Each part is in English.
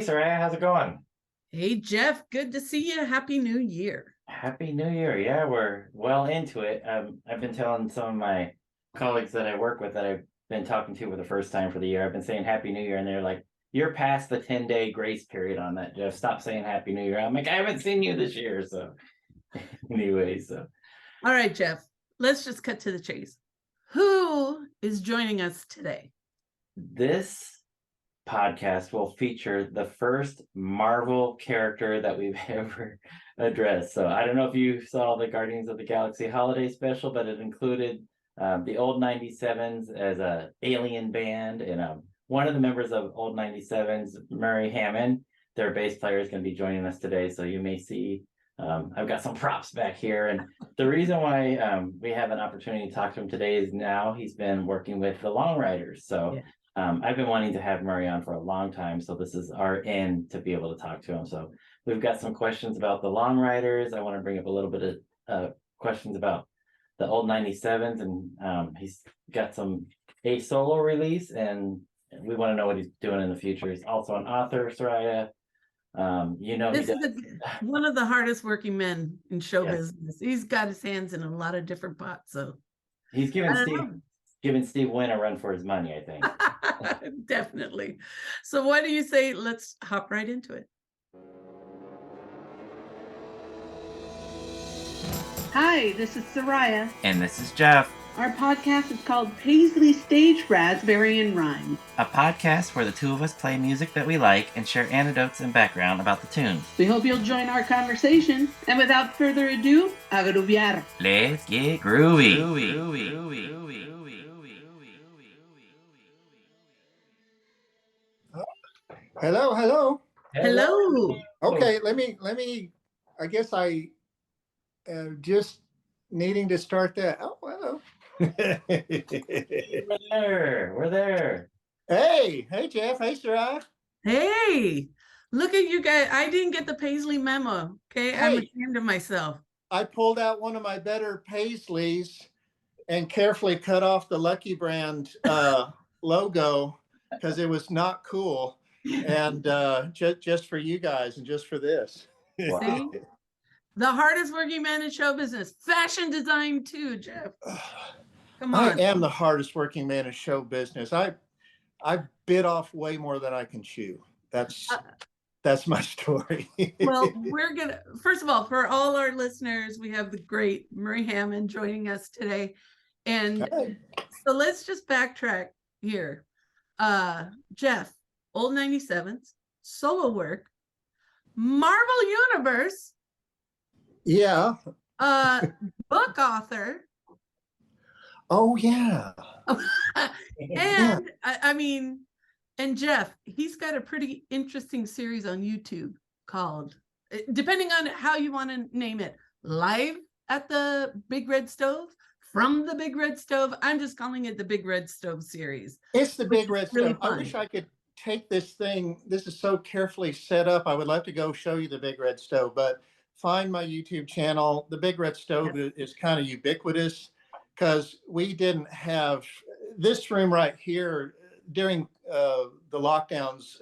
Soraya, how's it going? Hey, Jeff, good to see you. Happy New Year. Happy New Year. Yeah, we're well into it. I've been telling some of my colleagues that I work with that I've been talking to for the first time for the year. I've been saying Happy New Year, and they're like, "You're past the 10-day grace period on that, Jeff. Stop saying Happy New Year." I'm like, "I haven't seen you this year." So, anyway, All right, Jeff, let's just cut to the chase. Who is joining us today? this podcast will feature the first Marvel character that we've ever addressed. So I don't know if you saw the Guardians of the Galaxy holiday special, but it included the old 97's as a alien band, and one of the members of old 97's, Murry Hammond, their bass player, is going to be joining us today. So you may see I've got some props back here, and the reason why we have an opportunity to talk to him today is now he's been working with the Long Ryders. So Yeah. I've been wanting to have Murray on for a long time, so this is our end to be able to talk to him. So we've got some questions about the Long Riders. I want to bring up a little bit of questions about the old 97's, and he's got a solo release, and we want to know what he's doing in the future. He's also an author, Soraya. This is one of the hardest working men in show Yes. business. He's got his hands in a lot of different pots. So He's giving Steve Wynn a run for his money, I think. definitely. So what do you say? Let's hop right into it. Hi, this is Soraya. And this is Jeff. Our podcast is called Paisley Stage Raspberry and Rhyme, a podcast where the two of us play music that we like and share anecdotes and background about the tunes. We hope you'll join our conversation. And without further ado, a groovear. Let's get groovy. Hello. Okay, let me. I guess I just needing to start that. Oh, hello. We're there. Hey, Jeff. Hey, Sarah. Hey, look at you guys. I didn't get the Paisley memo. Okay, hey, I'm ashamed of myself. I pulled out one of my better Paisleys and carefully cut off the Lucky Brand logo because it was not cool. And just for you guys and just for this. Wow. See? The hardest working man in show business. Fashion design too, Jeff. Come on. I am the hardest working man in show business. I bit off way more than I can chew. That's my story. Well, first of all, for all our listeners, we have the great Murry Hammond joining us today. And so let's just backtrack here. Jeff, old 97's, solo work, Marvel Universe. Yeah. Book author. Oh, yeah. And I mean, and Jeff, he's got a pretty interesting series on YouTube called, depending on how you want to name it, Live at the Big Red Stove, From the Big Red Stove. I'm just calling it the Big Red Stove series. It's the Big Red really Stove. Fun. I wish I could take this thing. This is so carefully set up. I would love to go show you the Big Red Stove, but find my YouTube channel. The Big Red Stove is kind of ubiquitous because we didn't have this room right here during the lockdowns.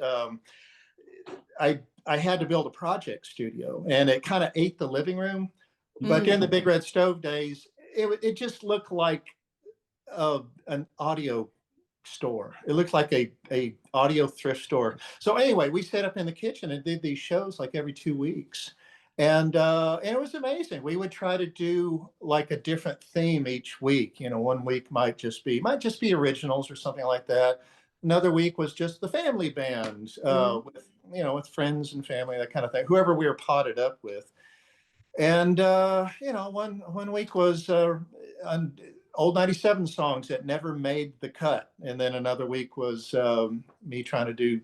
I had to build a project studio, and it kind of ate the living room. But during the Big Red Stove days, it just looked like an audio store. It looked like a audio thrift store. So anyway, we set up in the kitchen and did these shows like every 2 weeks. And it was amazing. We would try to do like a different theme each week. You know, one week might just be originals or something like that. Another week was just the family band with friends and family, that kind of thing. Whoever we were potted up with. And one week was old 97 songs that never made the cut, and then another week was me trying to do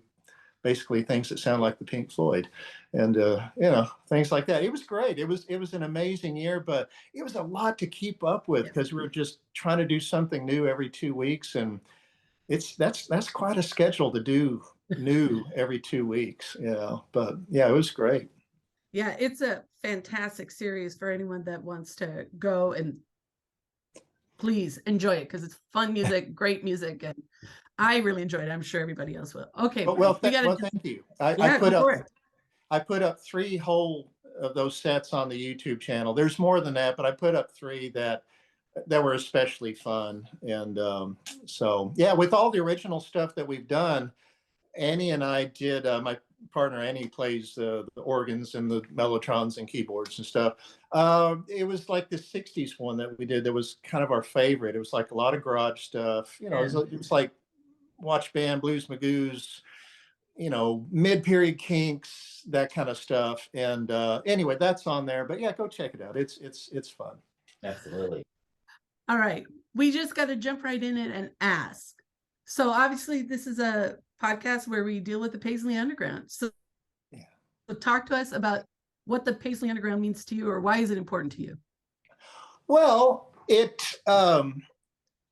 basically things that sound like the Pink Floyd, and things like that. It was great. It was an amazing year, but it was a lot to keep up with because we were just trying to do something new every 2 weeks, and that's quite a schedule to do new every 2 weeks. But yeah, it was great. Yeah, it's a fantastic series for anyone that wants to go and please enjoy it because it's fun music, great music, and I really enjoyed it. I'm sure everybody else will. Okay, Well, we gotta thank you. yeah, go for it. I put up 3 whole of those sets on the YouTube channel. There's more than that, but I put up 3 that were especially fun. And so, yeah, with all the original stuff that we've done, Annie and I did, my partner Annie plays the organs and the mellotrons and keyboards and stuff. It was like the 60s one that we did that was kind of our favorite. It was like a lot of garage stuff. You know, it was like Watch Band, Blues Magoos, you know, mid-period Kinks, that kind of stuff. And anyway, that's on there. But yeah, go check it out. It's fun. Absolutely. All right, we just got to jump right in it and ask. So obviously, this is a podcast where we deal with the Paisley Underground. So, Yeah. so talk to us about what the Paisley Underground means to you, or why is it important to you? Well,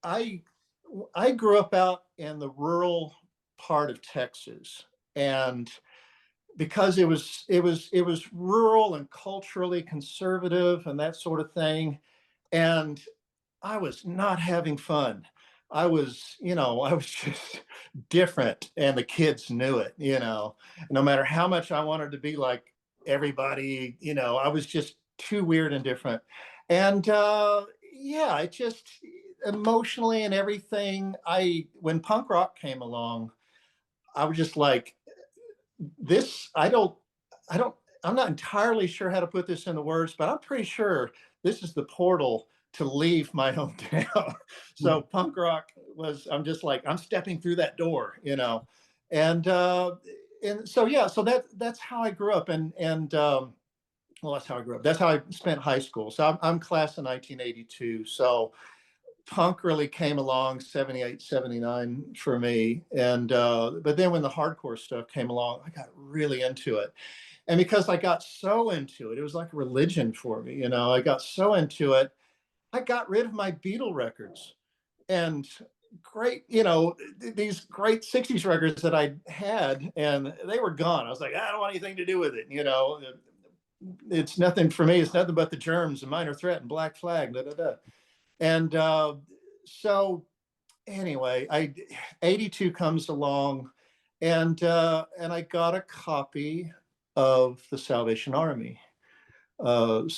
I grew up out in the rural part of Texas, and because it was rural and culturally conservative and that sort of thing, and I was not having fun. I was just different, and the kids knew it. No matter how much I wanted to be like everybody, I was just too weird and different. And yeah, it just emotionally and everything. When punk rock came along, I was just like, this. I don't. I'm not entirely sure how to put this into words, but I'm pretty sure this is the portal to leave my hometown. So punk rock was, I'm just like, I'm stepping through that door, and so yeah, so that's how I grew up, and well, that's how I grew up. That's how I spent high school. So I'm class of 1982. So punk really came along 78, 79 for me, and but then when the hardcore stuff came along, I got really into it. And because I got so into it, it was like a religion for me. I got so into it, I got rid of my Beatle records and great, these great 60s records that I had, and they were gone. I was like, I don't want anything to do with it. It's nothing for me. It's nothing but the Germs and Minor Threat and Black Flag, da, da, da. And so anyway, 82 comes along, and I got a copy of the Salvation Army. And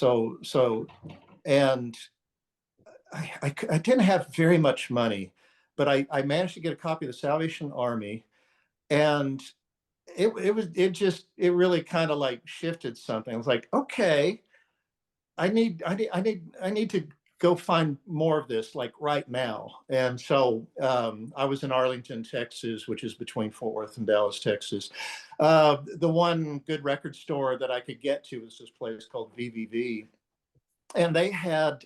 I didn't have very much money, but I managed to get a copy of the Salvation Army, and it really kind of like shifted something. I was like, okay, I need to go find more of this like right now. And so I was in Arlington, Texas, which is between Fort Worth and Dallas, Texas. The one good record store that I could get to was this place called VVV, and they had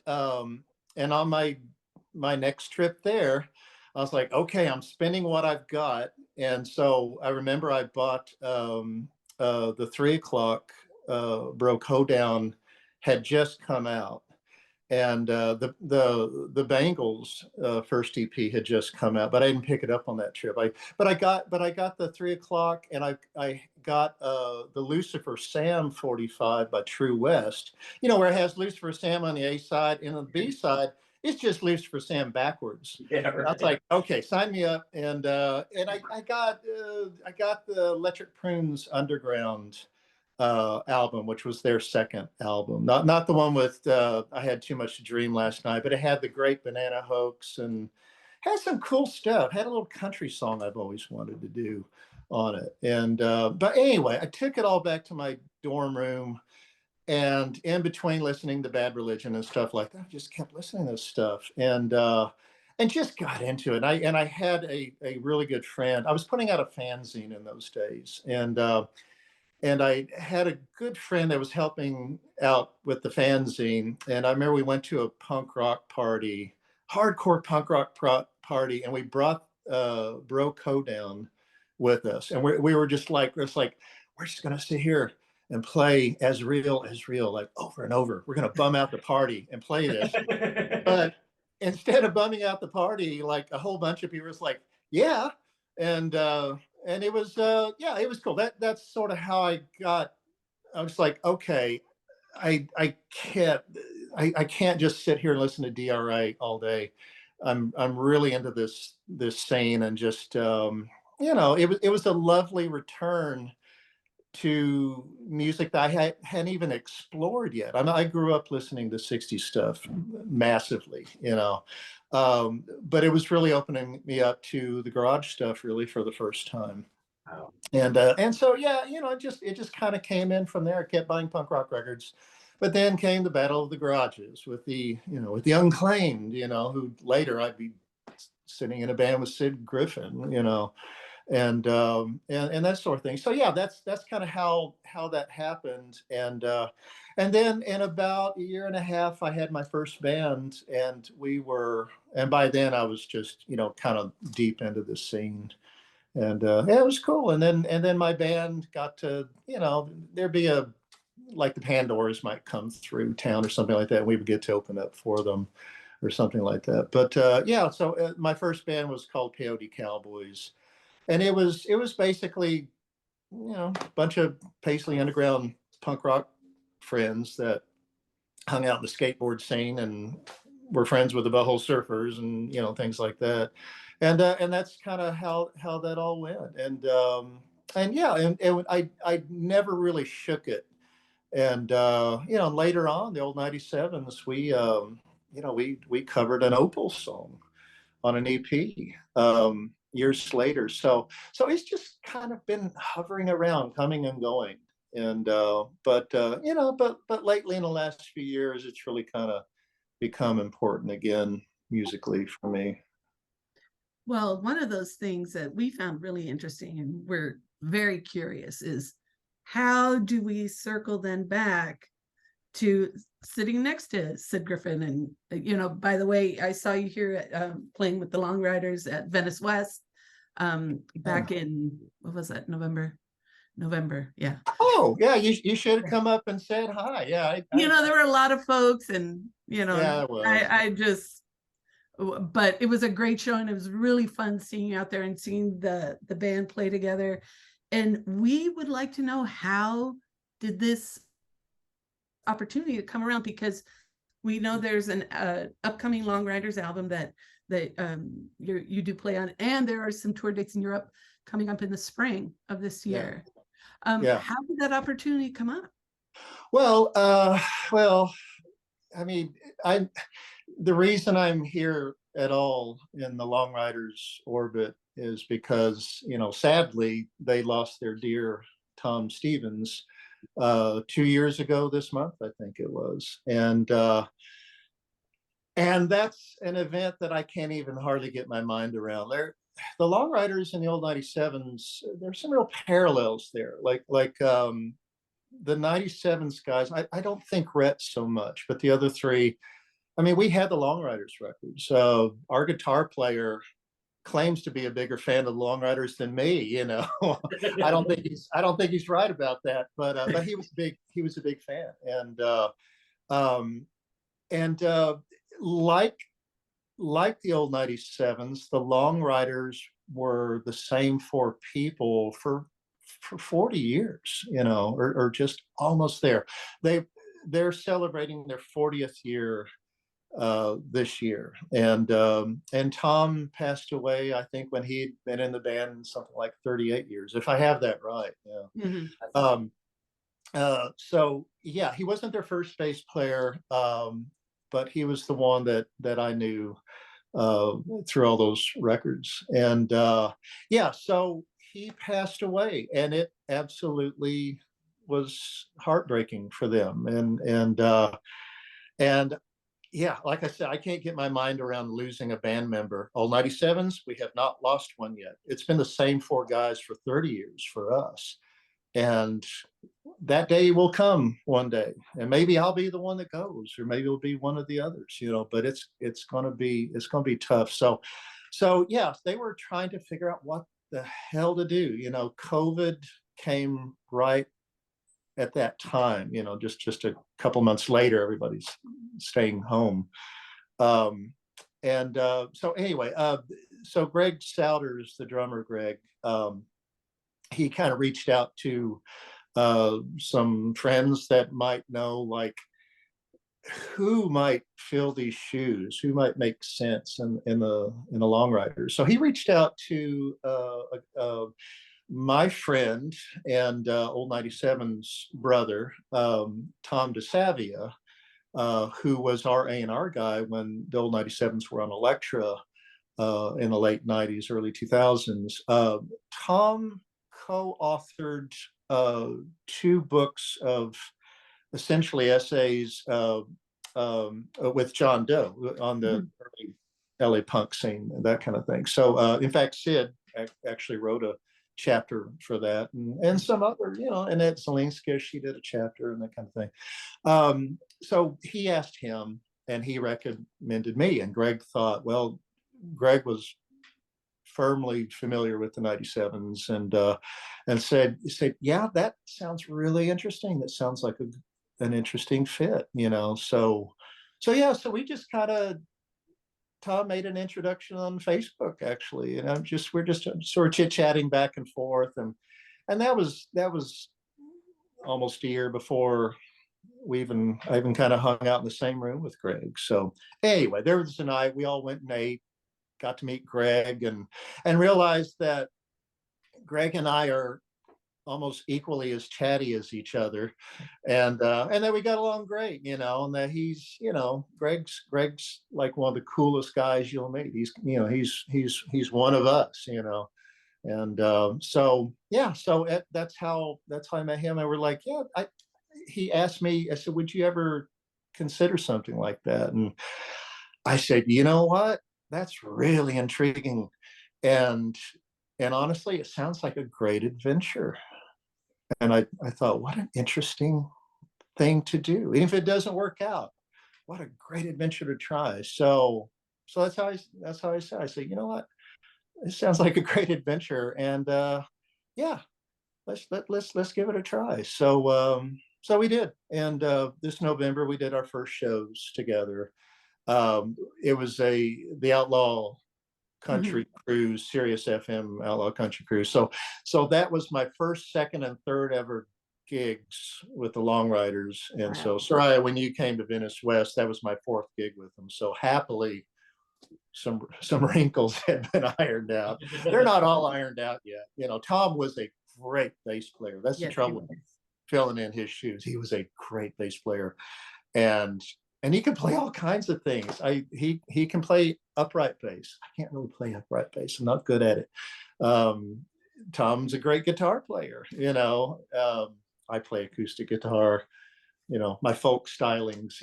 and on my next trip there, I was like, okay, I'm spending what I've got. And so I remember I bought the 3 o'clock Broke Hoedown had just come out, and the Bangles first EP had just come out, but I didn't pick it up on that trip. But I got the 3 o'clock, and I got the Lucifer Sam 45 by True West. Where it has Lucifer Sam on the A side, and on the B side it's just Lucifer Sam backwards. Yeah, right. I was like, okay, sign me up, and I got the Electric Prunes Underground album, which was their second album, not the one with I Had Too Much to Dream Last Night, but it had the Great Banana Hoax and had some cool stuff. Had a little country song I've always wanted to do on it. And but anyway, I took it all back to my dorm room, and in between listening to Bad Religion and stuff like that, I just kept listening to this stuff, and just got into it. And I had a really good friend. I was putting out a fanzine in those days, and I had a good friend that was helping out with the fanzine. And I remember we went to a punk rock party, hardcore punk rock party, and we brought Broke Hoedown with us. And we were just like, we're just going to sit here and play As Real as Real, like over and over. We're going to bum out the party and play this. But instead of bumming out the party, like a whole bunch of people was like, yeah. And it was yeah, it was cool. That's sort of how I was like, okay, I can't, I can't just sit here and listen to DRA all day. I'm really into this scene, and just it was a lovely return to music that I hadn't even explored yet. I grew up listening to 60s stuff massively, but it was really opening me up to the garage stuff really for the first time. Wow. And so yeah, it just kind of came in from there. I kept buying punk rock records, but then came the Battle of the Garages with the Unclaimed, who later I'd be sitting in a band with Sid Griffin, and that sort of thing. So yeah, that's kind of how that happened. And then in about a year and a half, I had my first band, and by then I was just kind of deep into the scene. And yeah, it was cool. And then my band got to, there'd be like the Pandoras might come through town or something like that, and we would get to open up for them or something like that. But yeah, so my first band was called Coyote Cowboys, and it was basically a bunch of Paisley Underground punk rock friends that hung out in the skateboard scene and were friends with the Butthole Surfers and things like that. And that's kind of how that all went. And yeah, and I never really shook it. And later on, the old 97's, we covered an Opal song on an EP years later. So it's just kind of been hovering around, coming and going. And but lately in the last few years, it's really kind of become important again musically for me. Well, one of those things that we found really interesting, and we're very curious, is how do we circle then back to sitting next to Sid Griffin? And by the way, I saw you here playing with the Long Ryders at Venice West back in, what was that, November, yeah. Oh yeah, you should have come up and said hi. Yeah, there were a lot of folks, and yeah, it was. I just, but it was a great show, and it was really fun seeing you out there and seeing the band play together. And we would like to know, how did this opportunity come around? Because we know there's an upcoming Long Ryders album that you do play on, and there are some tour dates in Europe coming up in the spring of this year. Yeah. How did that opportunity come up? Well, I mean, the reason I'm here at all in the Long Ryders orbit is because, sadly, they lost their dear Tom Stevens 2 years ago this month, I think it was. And that's an event that I can't even hardly get my mind around. The Long Ryders and the old 97's, there's some real parallels there. Like the 97's guys, I don't think Rhett so much, but the other three, I mean, we had the Long Ryders records. Our guitar player claims to be a bigger fan of the Long Ryders than me. I don't think he's right about that, but he was a big fan. And like the old 97's, the Long Ryders were the same four people for 40 years, or just almost there. They're celebrating their 40th year this year, and Tom passed away, I think, when he'd been in the band something like 38 years, if I have that right. Yeah. Mm-hmm. So yeah, he wasn't their first bass player, but he was the one that I knew through all those records. And yeah, so he passed away, and it absolutely was heartbreaking for them. And yeah, like I said, I can't get my mind around losing a band member. Old 97's, we have not lost one yet. It's been the same four guys for 30 years for us. And that day will come one day, and maybe I'll be the one that goes, or maybe it'll be one of the others, but it's gonna be tough. So yeah, they were trying to figure out what the hell to do. COVID came right at that time, just a couple months later, everybody's staying home. So anyway, so Greg Souders, the drummer, Greg, he kind of reached out to some friends that might know, like, who might fill these shoes, who might make sense in the Long Ryders. So he reached out to my friend and old 97's brother, Tom DeSavia, who was our A&R guy when the old 97's were on Elektra in the late 90s, early 2000s. Tom co-authored 2 books of essentially essays with John Doe on the early LA punk scene and that kind of thing. So in fact, Sid actually wrote a chapter for that, and some other, Annette Zelinska, she did a chapter and that kind of thing. So he asked him, and he recommended me, and Greg thought, well, Greg was firmly familiar with the 97's, and said, yeah, that sounds really interesting. That sounds like an interesting fit, So we just kind of, Tom made an introduction on Facebook, actually, and we're just sort of chit-chatting back and forth, and that was almost a year before I even kind of hung out in the same room with Greg. So anyway, there was a night we all went and ate, got to meet Greg, and realized that Greg and I are almost equally as chatty as each other, and that we got along great, and that he's, Greg's like one of the coolest guys you'll meet. He's one of us, and that's how I met him. And we're like, yeah, he asked me, I said, would you ever consider something like that? And I said, you know what, that's really intriguing, and honestly, it sounds like a great adventure. And I thought, what an interesting thing to do. Even if it doesn't work out, what a great adventure to try. So that's how I said. I said, you know what? It sounds like a great adventure, and yeah, let's give it a try. So we did, and this November we did our first shows together. It was the Outlaw Country Cruise, Sirius FM Outlaw Country Cruise. So that was my first, second, and third ever gigs with the Long Ryders. And so, Soraya, when you came to Venice West, that was my 4th gig with them. So happily, some wrinkles had been ironed out. They're not all ironed out yet. Tom was a great bass player. That's the trouble with filling in his shoes. He was a great bass player, and he can play all kinds of things. He can play upright bass. I can't really play upright bass. I'm not good at it. Tom's a great guitar player. I play acoustic guitar. My folk stylings.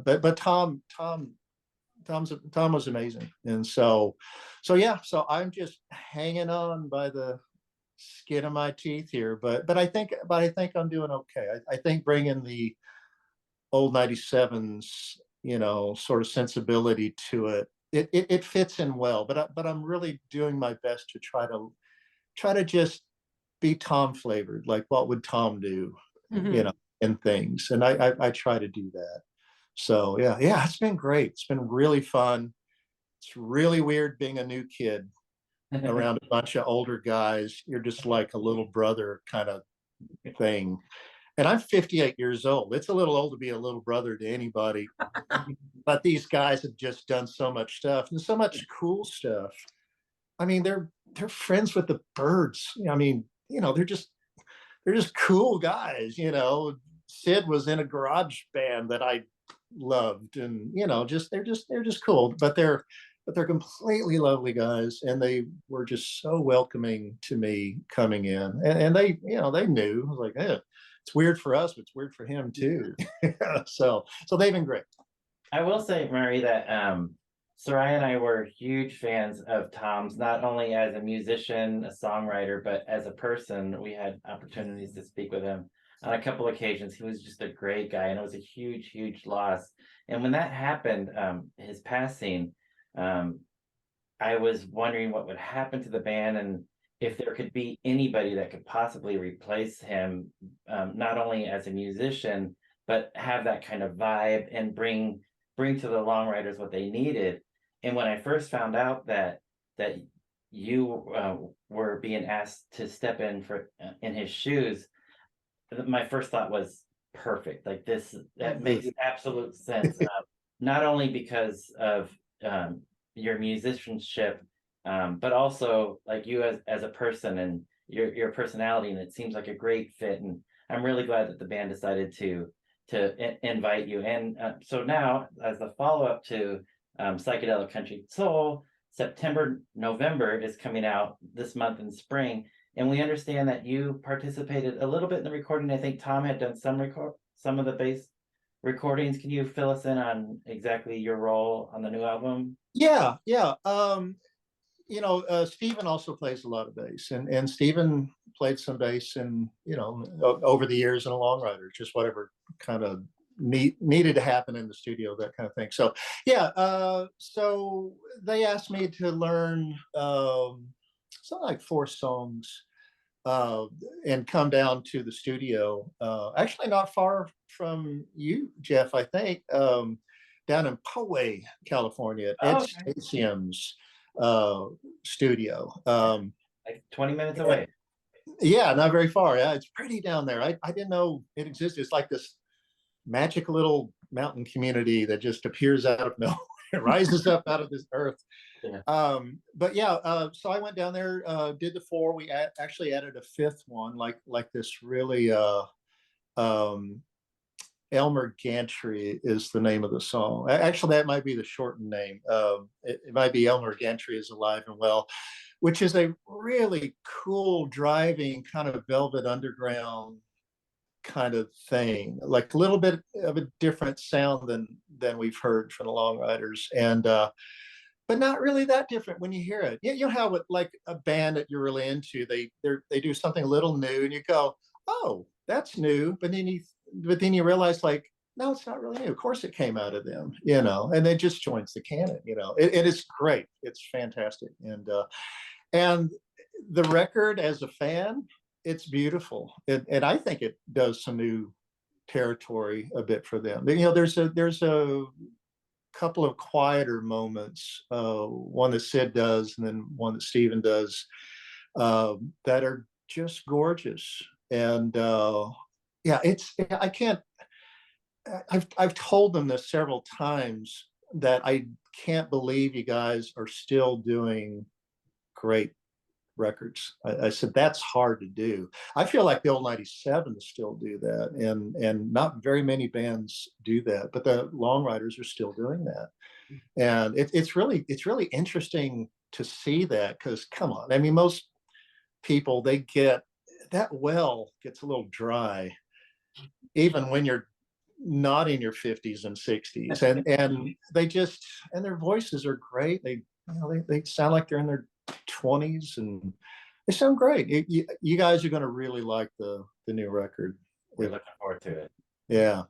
But Tom was amazing. And so I'm just hanging on by the skin of my teeth here. But I think I'm doing okay. I think bringing the old 97's, sort of sensibility to it fits in well. But I'm really doing my best to try to just be Tom flavored. Like, what would Tom do, in things, and I try to do that. So yeah, it's been great. It's been really fun. It's really weird being a new kid around a bunch of older guys. You're just like a little brother kind of thing. And I'm 58 years old. It's a little old to be a little brother to anybody. But these guys have just done so much stuff and so much cool stuff. I mean, they're friends with the Byrds. I mean, they're just cool guys. Sid was in a garage band that I loved, and they're just cool. But they're completely lovely guys, and they were just so welcoming to me coming in. And they knew. I was like, yeah, it's weird for us, but it's weird for him too. So they've been great. I will say, Murry, that Soraya and I were huge fans of Tom's, not only as a musician, a songwriter, but as a person. We had opportunities to speak with him on a couple occasions. He was just a great guy, and it was a huge, huge loss. And when that happened, his passing, I was wondering what would happen to the band, and if there could be anybody that could possibly replace him, not only as a musician, but have that kind of vibe and bring to the Long Ryders what they needed. And when I first found out that you were being asked to step in his shoes, my first thought was, perfect. Like that makes absolute sense. Not only because of your musicianship, but also like you as a person and your personality, and it seems like a great fit. And I'm really glad that the band decided to invite you. And so now, as the follow up to Psychedelic Country Soul, November is coming out this month in spring. And we understand that you participated a little bit in the recording. I think Tom had done some of the bass recordings. Can you fill us in on exactly your role on the new album? Yeah, yeah. Stephen also plays a lot of bass, and Stephen played some bass and over the years in a Long Ryders, just whatever kind of needed to happen in the studio, that kind of thing. So yeah, so they asked me to learn something like 4 songs and come down to the studio. Actually, not far from you, Jeff, I think, down in Poway, California, at Ed Stasium's studio. Like 20 minutes away. Yeah, not very far. Yeah, it's pretty down there. I didn't know it existed. It's like this magic little mountain community that just appears out of nowhere, rises up out of this earth. Yeah. But yeah, so I went down there, did the 4. We actually added a 5th one, like this really Elmer Gantry is the name of the song. Actually, that might be the shortened name. It might be Elmer Gantry is Alive and Well, which is a really cool driving kind of Velvet Underground kind of thing, like a little bit of a different sound than we've heard from the Long Ryders, and but not really that different when you hear it. You know how it, like a band that you're really into, they do something a little new, and you go, oh, that's new, but then you realize, like, no, it's not really new. Of course it came out of them, and it just joins the canon. It is great. It's fantastic, and the record, as a fan, it's beautiful, and I think it does some new territory a bit for them. There's a couple of quieter moments, one that Sid does, and then one that Stephen does, that are just gorgeous. And yeah, I can't. I've told them this several times, that I can't believe you guys are still doing great records. I said that's hard to do. I feel like the old 97's still do that, and not very many bands do that, but the Long Ryders are still doing that, and it's really interesting to see that, because come on, I mean, most people, they get that well gets a little dry, even when you're not in your 50s and 60s, and they just, and their voices are great. They sound like they're in their 20s, and they sound great. You guys are going to really like the new record. We're looking forward to it. Yeah.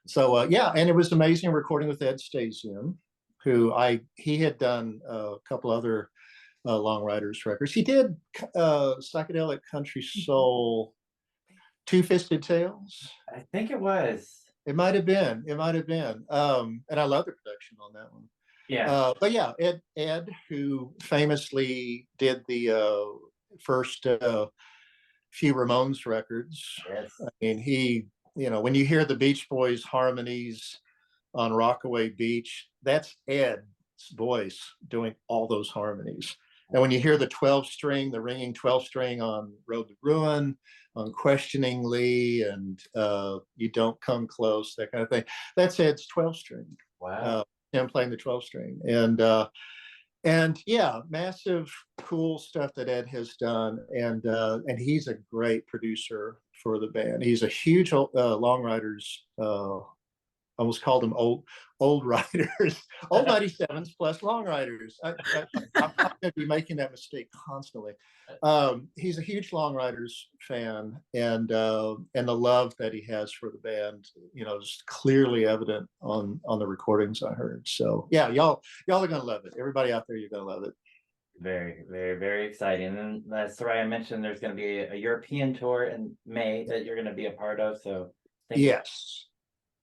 So yeah, and it was amazing recording with Ed Stasium, he had done a couple other Long Ryders records. He did Psychedelic Country Soul, Two Fisted Tales. I think it was. It might have been. And I love the production on that one. Yeah. But yeah, Ed, who famously did the first few Ramones records. Yes. I mean, when you hear the Beach Boys harmonies on Rockaway Beach, that's Ed's voice doing all those harmonies. And when you hear the ringing 12-string on Road to Ruin, on Questioningly, and You Don't Come Close, that kind of thing, that's Ed's 12-string. Wow. Him playing the 12-string, and yeah, massive cool stuff that Ed has done, and he's a great producer for the band. He's a huge Long Ryders, almost called them old Riders, old 97's plus Long Ryders. I'm going to be making that mistake constantly. He's a huge Long Ryders fan, and the love that he has for the band, is clearly evident on the recordings I heard. So yeah, y'all are going to love it. Everybody out there, you're going to love it. Very, very, very exciting. And as Soraya mentioned, there's going to be a European tour in May that you're going to be a part of. So yes.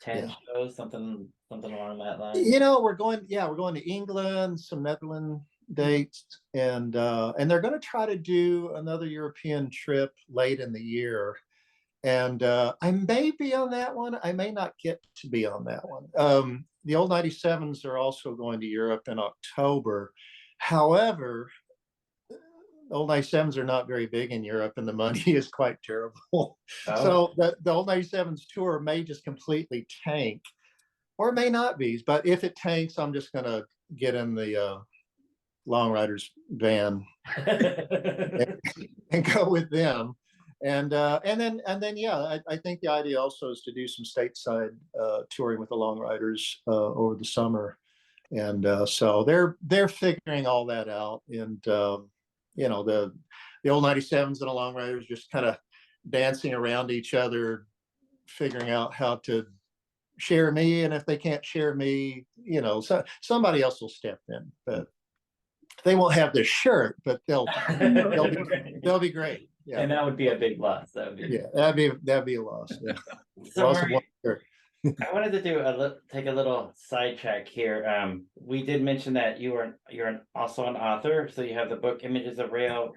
10 shows, something along that line. We're going to England, some Netherlands dates, and they're going to try to do another European trip late in the year. And I may be on that one. I may not get to be on that one. The old 97s are also going to Europe in October. However, old 97s are not very big in Europe, and the money is quite terrible. Oh. So the old 97s tour may just completely tank, or it may not be. But if it tanks, I'm just going to get in the Long Ryders van and go with them. And then yeah, I think the idea also is to do some stateside touring with the Long Ryders over the summer, and so they're figuring all that out. And you know, the old 97s and the Long Ryders just kind of dancing around each other, figuring out how to share me, and if they can't share me, you know, so somebody else will step in. But they won't have the shirt, but they'll be great. Yeah. And that would be a big loss. That would be, Yeah, that'd be a loss. Yeah. so Loss of Murry, one shirt. I wanted to do take a little sidetrack here. We did mention that you're also an author, so you have the book Images of Rail,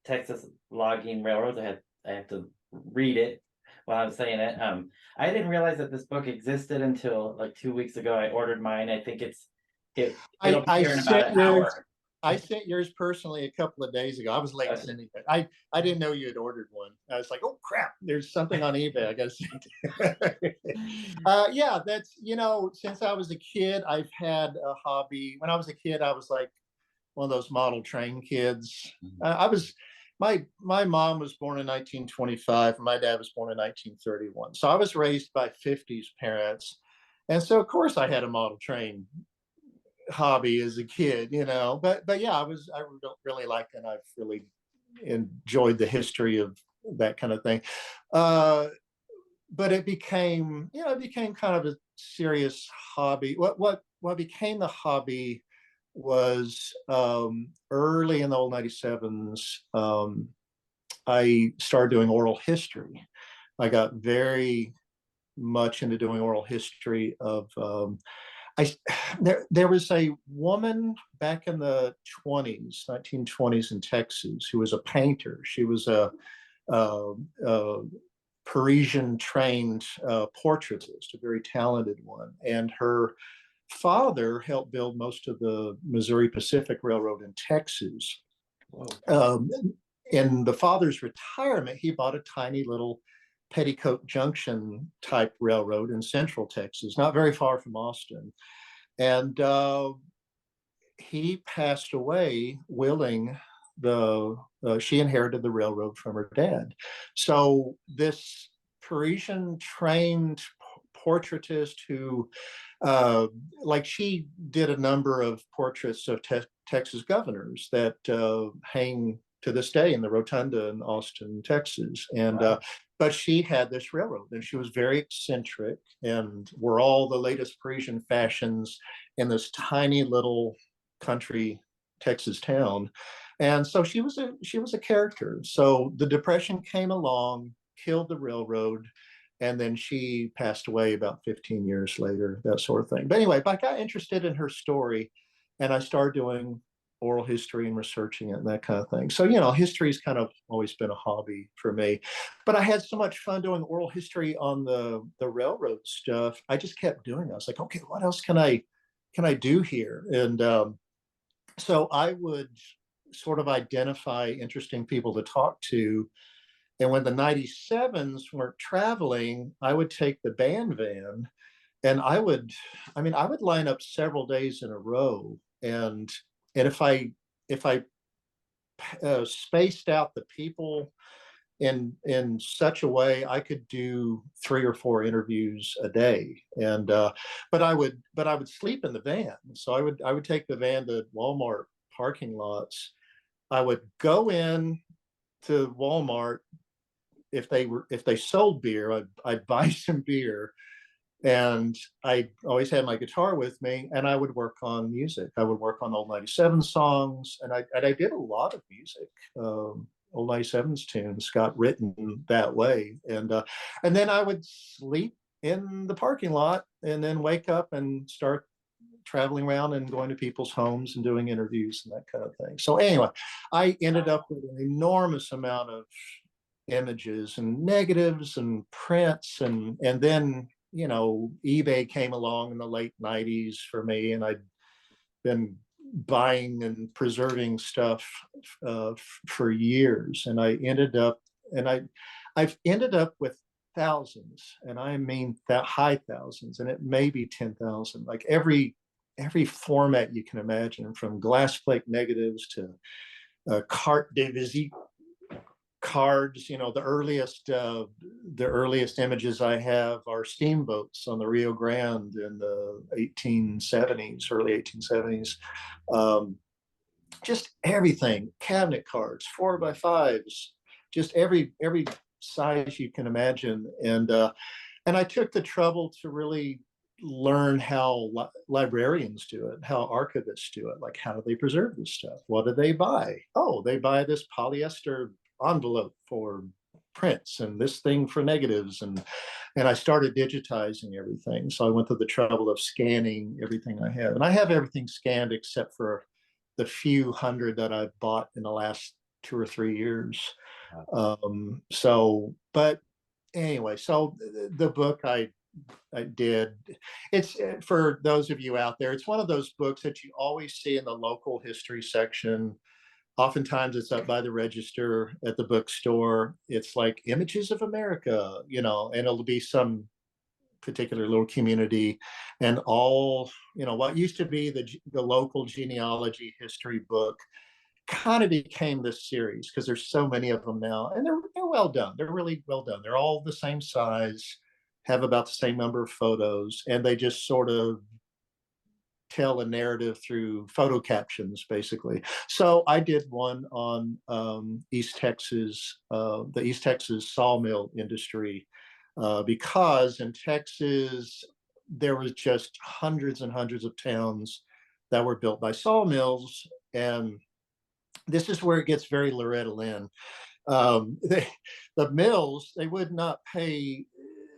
Texas Logging Railroads. I have to read it while I'm saying it. I didn't realize that this book existed until like 2 weeks ago. I ordered mine. I think it'll be here in about an hour. I sent yours personally a couple of days ago. I was late sending it. I didn't know you had ordered one. I was like, oh crap, there's something on eBay. I gotta send it. Yeah, that's, you know, since I was a kid, I've had a hobby. When I was a kid, I was like one of those model train kids. My mom was born in 1925, and my dad was born in 1931. So I was raised by 50s parents. And so of course I had a model train hobby as a kid, you know. But yeah, I really liked, and I've really enjoyed the history of that kind of thing. But it became kind of a serious hobby. What became the hobby was early in the old 97s. I started doing oral history. I got very much into doing oral history of there was a woman back in the 1920s in Texas, who was a painter. She was a Parisian trained portraitist, a very talented one. And her father helped build most of the Missouri Pacific Railroad in Texas. In the father's retirement, he bought a tiny little Petticoat Junction type railroad in central Texas, not very far from Austin. And he passed away willing she inherited the railroad from her dad. So this Parisian trained portraitist who, like, she did a number of portraits of Texas governors that hang to this day in the rotunda in Austin, Texas. And wow. But she had this railroad, and she was very eccentric, and wore all the latest Parisian fashions in this tiny little country Texas town. And so she was a character. So the Depression came along, killed the railroad, and then she passed away about 15 years later, that sort of thing. But anyway, I got interested in her story, and I started doing oral history and researching it and that kind of thing. So, you know, history's kind of always been a hobby for me. But I had so much fun doing oral history on the railroad stuff. I just kept doing it. I was like, okay, what else can I do here? And so I would sort of identify interesting people to talk to. And when the 97s weren't traveling, I would take the band van, and I would line up several days in a row. And if I spaced out the people in such a way, I could do 3 or 4 interviews a day. And but I would sleep in the van. So I would take the van to Walmart parking lots. I would go in to Walmart. If they sold beer, I'd buy some beer, and I always had my guitar with me, and I would work on music. I would work on old 97 songs, and I did a lot of music, old 97's tunes got written that way. And then I would sleep in the parking lot, and then wake up and start traveling around and going to people's homes and doing interviews and that kind of thing. So anyway, I ended up with an enormous amount of images and negatives and prints, and then eBay came along in the late 90s for me, and I'd been buying and preserving stuff for years, and I've ended up with thousands, and I mean that high thousands, and it may be 10,000, like every format you can imagine, from glass plate negatives to carte de visite cards. The earliest images I have are steamboats on the Rio Grande in the 1870s, early 1870s. Just everything, cabinet cards, 4x5s, just every size you can imagine. And I took the trouble to really learn how librarians do it, how archivists do it. Like, how do they preserve this stuff? What do they buy? Oh, they buy this polyester envelope for prints and this thing for negatives, and I started digitizing everything. So I went through the trouble of scanning everything I have, and I have everything scanned except for the few hundred that I've bought in the last 2 or 3 years. But anyway, so the book I did, it's, for those of you out there, it's one of those books that you always see in the local history section. Oftentimes it's up by the register at the bookstore. It's like Images of America, and it'll be some particular little community, and all, what used to be the local genealogy history book kind of became this series, because there's so many of them now, and they're well done. They're really well done. They're all the same size, have about the same number of photos, and they just sort of tell a narrative through photo captions, basically. So I did one on the East Texas sawmill industry, because in Texas there was just hundreds and hundreds of towns that were built by sawmills, and this is where it gets very Loretta Lynn. The mills, they would not pay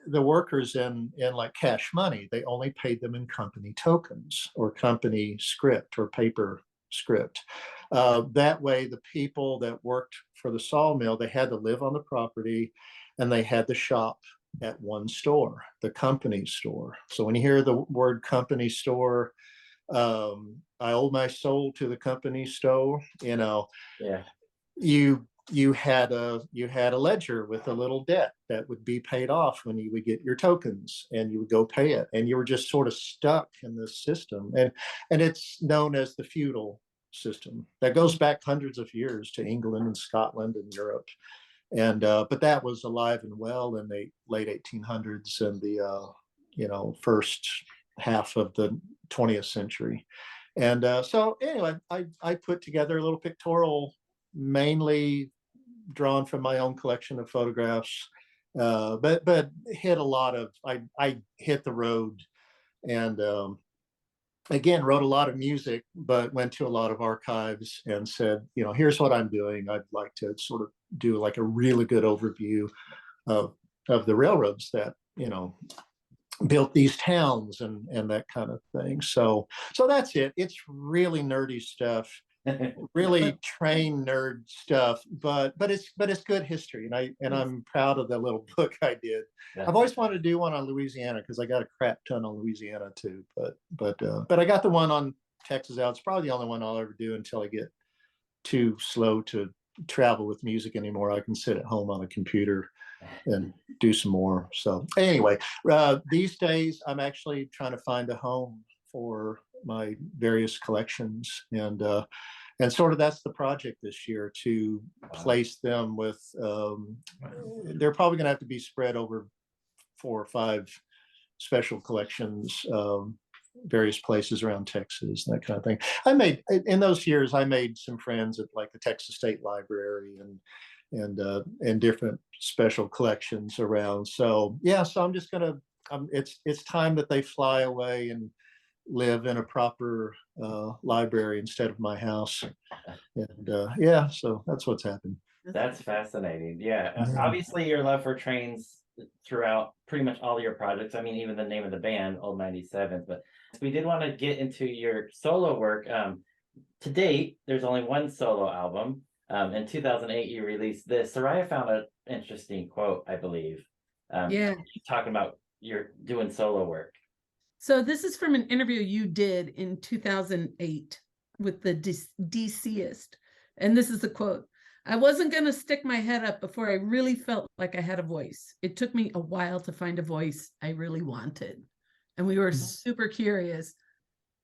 the workers in like cash money. They only paid them in company tokens or company script or paper script. That way, the people that worked for the sawmill, they had to live on the property, and they had to shop at one store, the company store. So when you hear the word company store, I owe my soul to the company store. Yeah. You had a ledger with a little debt that would be paid off when you would get your tokens, and you would go pay it, and you were just sort of stuck in this system. And it's known as the feudal system that goes back hundreds of years to England and Scotland and Europe. And but that was alive and well in the late 1800s and the first half of the 20th century. And so anyway, I put together a little pictorial, mainly drawn from my own collection of photographs, but hit a lot of, I hit the road, and again, wrote a lot of music, but went to a lot of archives and said, here's what I'm doing. I'd like to sort of do like a really good overview of the railroads that, built these towns and that kind of thing. So that's it. It's really nerdy stuff, really trained nerd stuff, but it's good history, and I'm proud of the little book I did. I've always wanted to do one on Louisiana, because I got a crap ton on Louisiana too, but I got the one on Texas out. It's probably the only one I'll ever do until I get too slow to travel with music anymore. I can sit at home on a computer and do some more. So anyway, these days I'm actually trying to find a home for my various collections, and sort of that's the project this year, to place them with, they're probably going to have to be spread over 4 or 5 special collections, various places around Texas, that kind of thing. In those years, I made some friends at like the Texas State Library and different special collections around. So yeah, so I'm just gonna, it's time that they fly away and live in a proper library instead of my house. And yeah, so that's what's happened. That's fascinating. Yeah. Obviously your love for trains throughout pretty much all your projects. I mean, even the name of the band, Old 97's. But we did want to get into your solo work. To date, there's only one solo album. In 2008, you released this. Soraya found an interesting quote, I believe. Yeah. Talking about you're doing solo work. So this is from an interview you did in 2008 with the DCist. And this is the quote. I wasn't going to stick my head up before I really felt like I had a voice. It took me a while to find a voice I really wanted. And we were super curious.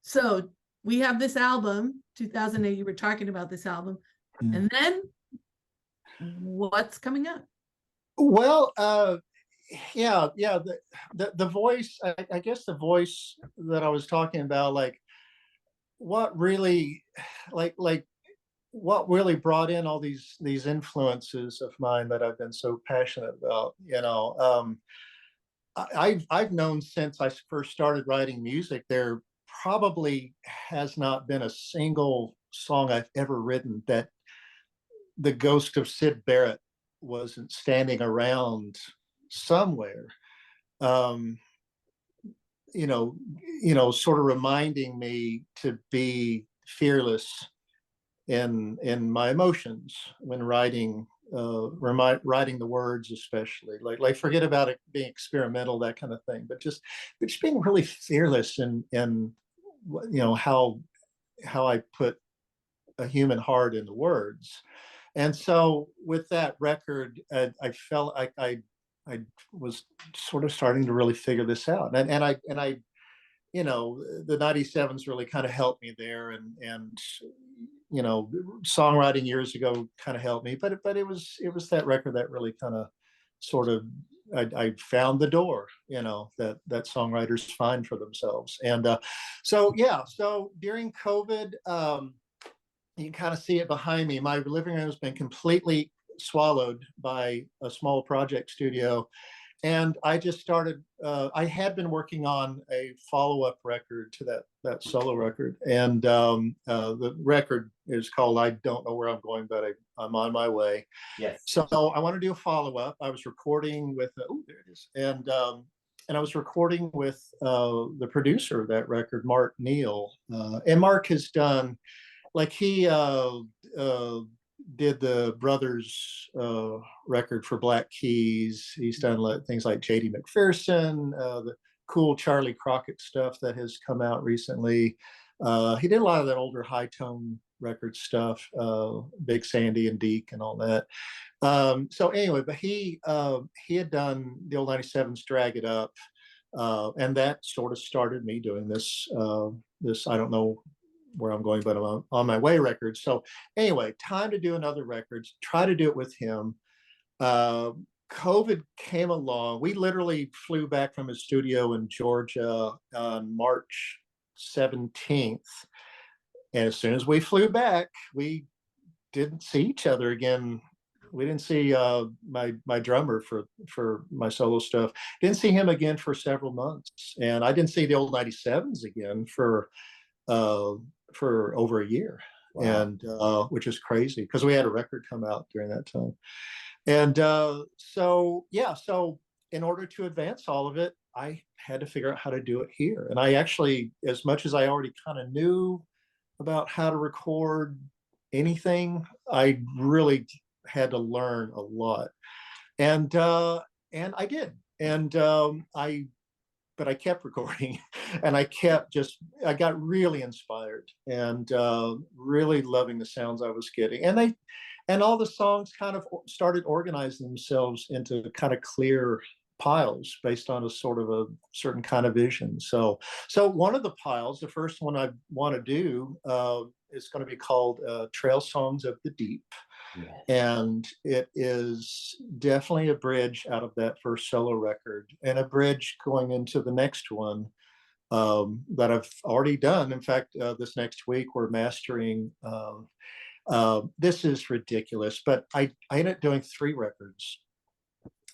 So we have this album, 2008, you were talking about this album. And then what's coming up? Well, yeah, the voice, I guess the voice that I was talking about, like what really, like what really brought in all these influences of mine that I've been so passionate about, I've known since I first started writing music, there probably has not been a single song I've ever written that the ghost of Syd Barrett wasn't standing around somewhere, um, sort of reminding me to be fearless in my emotions when writing, writing the words, especially like forget about it being experimental, that kind of thing, but just being really fearless in how I put a human heart into words. And so with that record, I felt like I was sort of starting to really figure this out, and I the 97's really kind of helped me there, and songwriting years ago kind of helped me, but it was that record that really kind of sort of I found the door, that songwriters find for themselves. And so during COVID, you can kind of see it behind me. My living room has been completely swallowed by a small project studio. And I just started, I had been working on a follow-up record to that solo record. And the record is called I Don't Know Where I'm Going, but I'm on my way. Yes. So I want to do a follow-up. I was recording with, oh, there it is. And I was recording with the producer of that record, Mark Neal. And Mark has done, like he did the Brothers record for Black Keys. He's done things like J.D. McPherson, the cool Charlie Crockett stuff that has come out recently. He did a lot of that older high tone record stuff, Big Sandy and Deke and all that. So anyway, but he had done the old 97's Drag It Up. And that sort of started me doing this I don't know where I'm going, but I'm on my way record. So anyway, time to do another record, try to do it with him. COVID came along. We literally flew back from his studio in Georgia on March 17th. And as soon as we flew back, we didn't see each other again. We didn't see my drummer for my solo stuff. Didn't see him again for several months. And I didn't see the old 97's again for over a year. Wow. And which is crazy because we had a record come out during that time. And so in order to advance all of it, I had to figure out how to do it here. And I actually, as much as I already kind of knew about how to record anything, I really had to learn a lot. And I did. And but I kept recording, and I got really inspired and really loving the sounds I was getting. And all the songs kind of started organizing themselves into kind of clear piles based on a sort of a certain kind of vision. So one of the piles, the first one I want to do is going to be called Trail Songs of the Deep. Yes. And it is definitely a bridge out of that first solo record and a bridge going into the next one that I've already done. In fact, this next week we're mastering. This is ridiculous, but I ended up doing 3 records,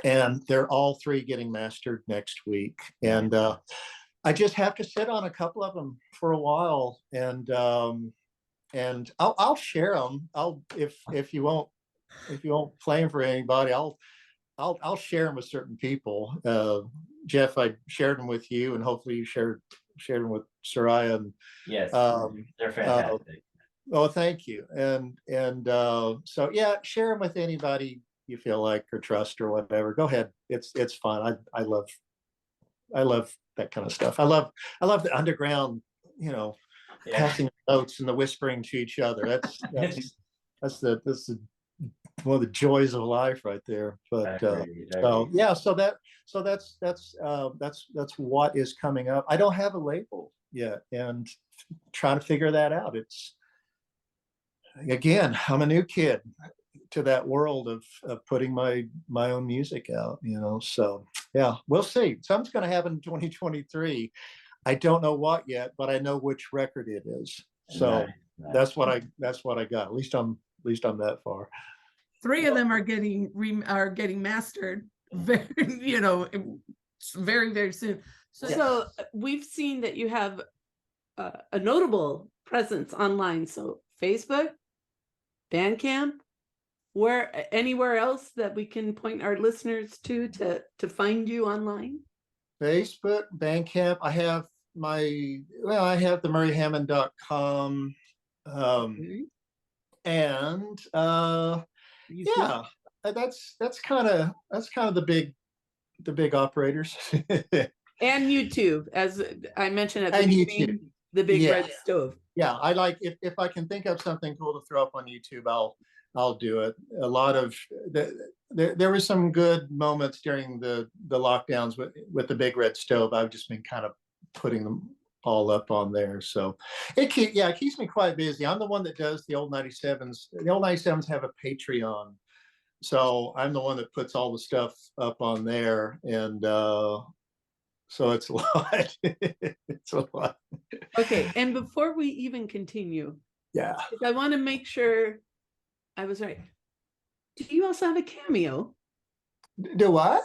and they're all 3 getting mastered next week. And I just have to sit on a couple of them for a while, and I'll share them. If you won't play them for anybody, I'll share them with certain people. Jeff, I shared them with you, and hopefully you shared them with Soraya. And yes, they're fantastic. Oh, thank you. And so yeah, share them with anybody you feel like or trust or whatever. Go ahead. It's fun. I love that kind of stuff. I love the underground, you know, Yeah. passing notes and the whispering to each other. That's one of the joys of life right there. But so yeah, so that's what is coming up. I don't have a label yet, and trying to figure that out. It's again, I'm a new kid to that world of putting my own music out, you know. So yeah, we'll see. Something's going to happen in 2023. I don't know what yet, but I know which record it is. So nice. that's what I got. At least I'm that far. 3 of them are getting mastered very, you know, very, very soon. So we've seen that you have a notable presence online. So Facebook, Bandcamp, anywhere else that we can point our listeners to find you online? Facebook, Bandcamp. I have the murryhammond.com. And yeah, that's kind of the big operators. And YouTube, as I mentioned at the And beginning, YouTube. the Big Yeah. Red Stove. Yeah, I like if I can think of something cool to throw up on YouTube, I'll do it. A lot of there were some good moments during the lockdowns with the Big Red Stove. I've just been kind of putting them all up on there. So it keeps me quite busy. I'm the one that does the old 97's. The old 97's have a Patreon. So I'm the one that puts all the stuff up on there. And so it's a lot. It's a lot. Okay, and before we even continue, yeah, I want to make sure I was right. Do you also have a cameo? Do what?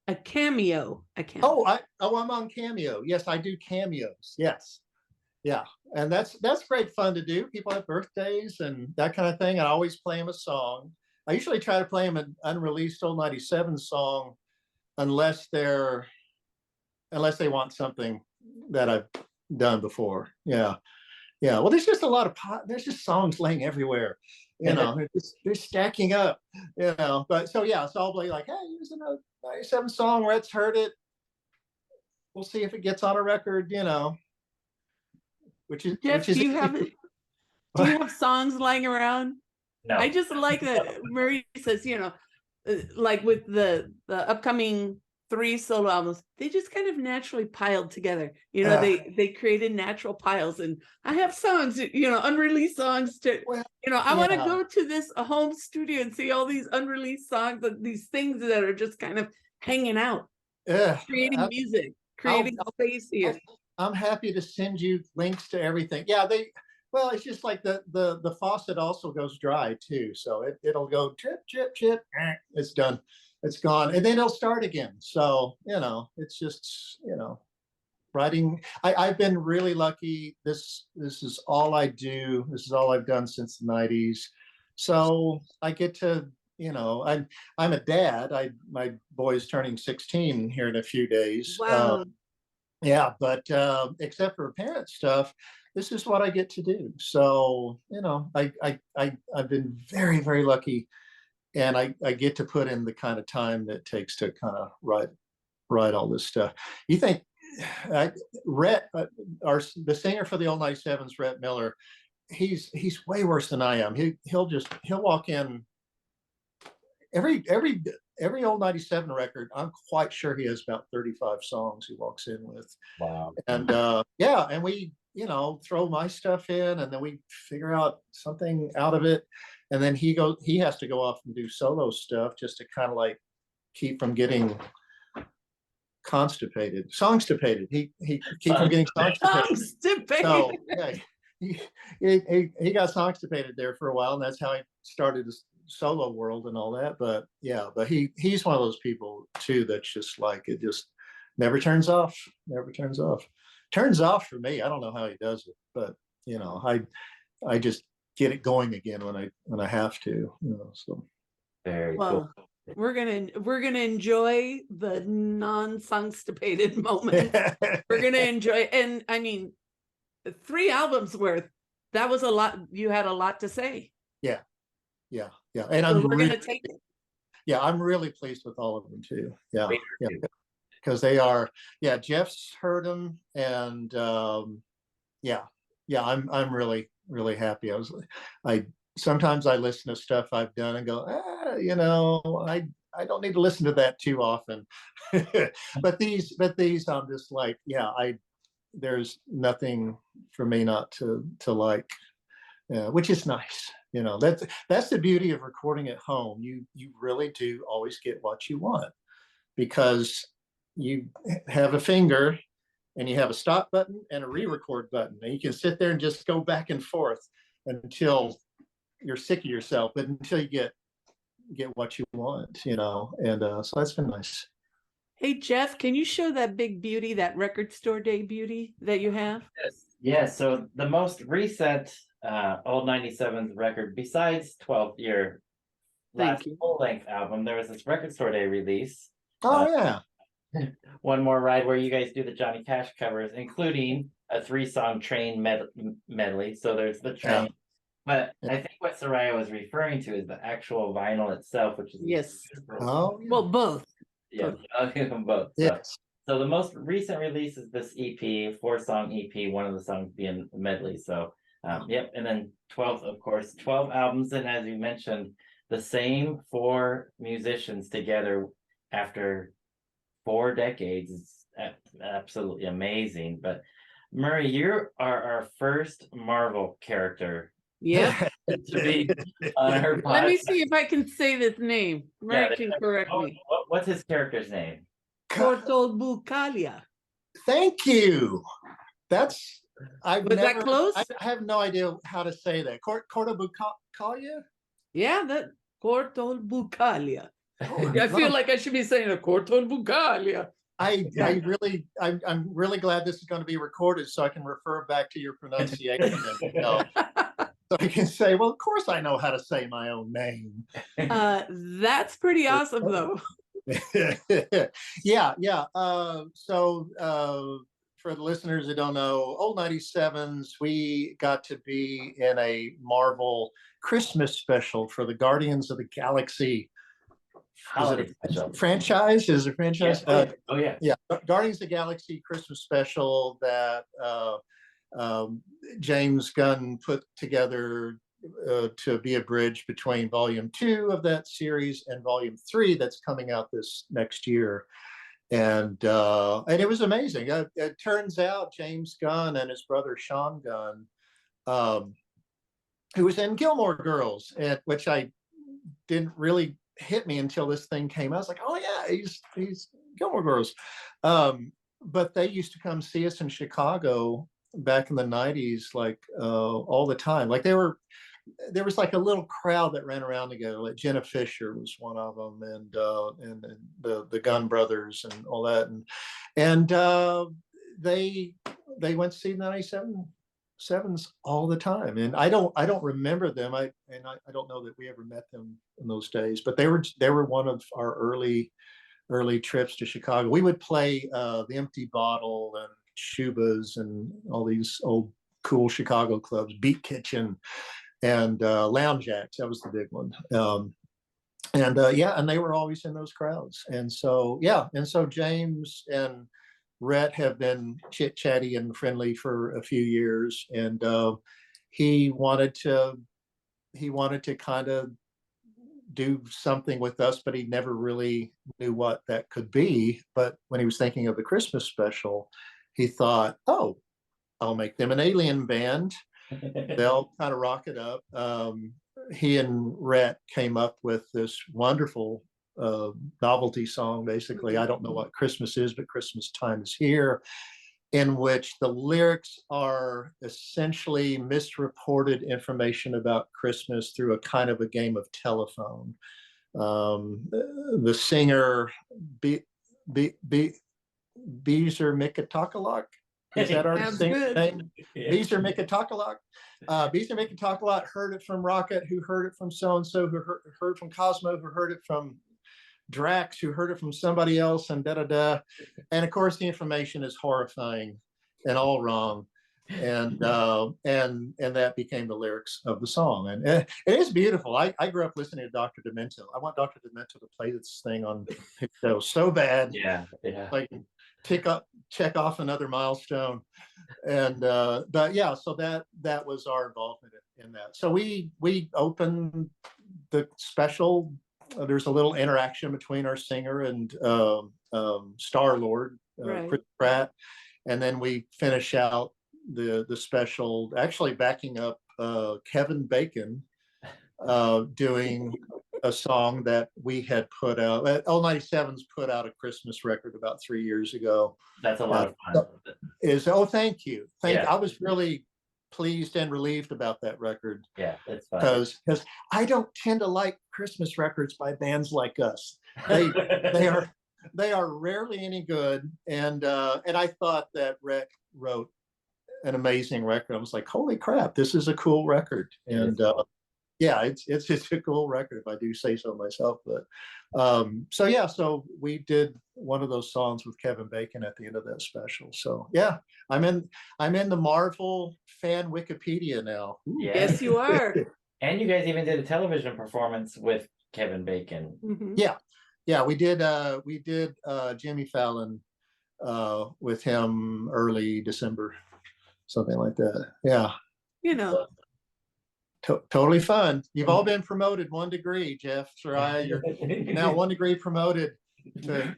A cameo. Oh, I'm on Cameo. Yes, I do cameos. Yes. Yeah. And that's great fun to do. People have birthdays and that kind of thing. I always play them a song. I usually try to play them an unreleased old 97 song unless they want something that I've done before. Yeah. Yeah. Well, there's just a lot of there's just songs laying everywhere. You know, they're stacking up, you know. But so yeah, so I'll be like, hey, here's a 97 song, Rhett's heard it. We'll see if it gets on a record, you know. Jeff, do you have songs lying around? No. I just like that Murry says, you know, like with the upcoming 3 solo albums, they just kind of naturally piled together. You know, they created natural piles, and I have songs, you know, unreleased songs to, you know, I want to go to a home studio and see all these unreleased songs, these things that are just kind of hanging out, creating music, creating space here. I'm happy to send you links to everything. Yeah, it's just like the faucet also goes dry too. So it'll go drip, drip, drip. It's done. It's gone. And then it'll start again. So, you know, it's just, you know, writing. I've been really lucky. This is all I do. This is all I've done since the 90s. So I get to, you know, I'm a dad. My boy's turning 16 here in a few days. Wow. Yeah, but except for parent stuff, this is what I get to do. So, you know, I've been very, very lucky, and I get to put in the kind of time that it takes to kind of write all this stuff. You think Rhett, the singer for the old 97's, Rhett Miller, he's way worse than I am. He'll walk in every old 97 record. I'm quite sure he has about 35 songs he walks in with. Wow. And and we, you know, throw my stuff in, and then we figure out something out of it, and then he has to go off and do solo stuff just to kind of like keep from getting songstipated. He keeps from getting songstipated. So yeah, he got songstipated there for a while, and that's how he started his solo world and all that. But yeah, but he's one of those people too that's just like, it just never turns off turns off for me. I don't know how he does it, but you know, I just get it going again when I have to, you know. So very cool. We're gonna enjoy the non-songstipated moment. We're gonna enjoy, and I mean, 3 albums worth. that was a lot. You had a lot to say. Yeah. And So we're gonna take it. I'm really pleased with all of them too. Yeah. We are too. Because they are, Jeff's heard them, and I'm really, really happy. I sometimes I listen to stuff I've done and go, I don't need to listen to that too often. but these I'm just like, there's nothing for me not to like, which is nice. That's the beauty of recording at home. You really do always get what you want, because you have a finger and you have a stop button and a re-record button, and you can sit there and just go back and forth until you're sick of yourself, but until you get what you want, and so that's been nice. Hey, Jeff, can you show that big beauty, that record store day beauty that you have? Yes. So the most recent old 97's record, besides 12th year last full-length album, there was this record store day release. One More Ride, where you guys do the Johnny Cash covers, including a 3-song Train medley. So there's the Train. But I think what Soraya was referring to is the actual vinyl itself, which is well, both. Yeah, both. Yes. So the most recent release is this EP, 4-song EP, one of the songs being a medley. So and then 12, of course, 12 albums, and as you mentioned, the same 4 musicians together after 4 decades is absolutely amazing. But Murry, you are our first Marvel character. Yeah. To be on her podcast. Let me see if I can say this name. Murry can correct me. What's his character's name? Cortobucalia. Thank you. Was that close? I have no idea how to say that. Cortobucalia? Yeah, that Cortobucalia. I feel like I should be saying a Cortobucalia. I'm really glad this is going to be recorded, so I can refer back to your pronunciation. So I can say, well, of course I know how to say my own name. That's pretty awesome, though. So for the listeners who don't know, old 97's, we got to be in a Marvel Christmas special for the Guardians of the Galaxy. Is it a franchise? Is it a franchise? Yeah. Guardians of the Galaxy Christmas special that James Gunn put together to be a bridge between volume 2 of that series and volume 3 that's coming out this next year. And it was amazing. It turns out James Gunn and his brother Sean Gunn, who was in Gilmore Girls, which I didn't really hit me until this thing came out. I was like, oh yeah, he's Gilmore Girls. But they used to come see us in Chicago back in the 90s, like all the time. Like there was like a little crowd that ran around together. Like Jenna Fisher was one of them, and the Gunn brothers and all that, and they went to see 97's all the time. And I don't remember them. I don't know that we ever met them in those days, but they were one of our early trips to Chicago. We would play the Empty Bottle and Shuba's and all these old cool Chicago clubs, Beat Kitchen and Lounge Acts. That was the big one. And they were always in those crowds. And so James and Rhett have been chit-chatty and friendly for a few years, and he wanted to kind of do something with us, but he never really knew what that could be. But when he was thinking of the Christmas special, he thought, oh, I'll make them an alien band. They'll kind of rock it up. He and Rhett came up with this wonderful novelty song, basically. I don't know what Christmas is, but Christmas time is here, in which the lyrics are essentially misreported information about Christmas through a kind of a game of telephone. The singer, Beezer Mikatakalak, is that our singer name? Beezer Mikatakalak. Beezer Mikatakalak heard it from Rocket, who heard it from so-and-so, who heard from Cosmo, who heard it from Drax, who heard it from somebody else, and da-da-da. And of course, the information is horrifying and all wrong. and that became the lyrics of the song. And it is beautiful. I grew up listening to Dr. Demento. I want Dr. Demento to play this thing on his show so bad. Yeah. Like check off another milestone. And but yeah, so that was our involvement in that. So we opened the special. There's a little interaction between our singer and Star Lord, Chris Pratt, and then we finish out the special, actually backing up Kevin Bacon doing a song that we had put out. 97's put out a Christmas record about 3 years ago. That's a lot of fun. Thank you. I was really pleased and relieved about that record. Yeah, it's fun. Because I don't tend to like Christmas records by bands like us. They are rarely any good. And I thought that Rhett wrote an amazing record. I was like, holy crap, this is a cool record. And yeah, it's just a cool record if I do say so myself. But so we did one of those songs with Kevin Bacon at the end of that special. So yeah, I'm in the Marvel fan Wikipedia now. Yeah. Yes, you are. And you guys even did a television performance with Kevin Bacon. Mhm. Yeah, we did Jimmy Fallon with him early December, something like that. Yeah. You know. Totally fun. You've all been promoted 1 degree, Jeff. Soraya, you're now 1 degree promoted to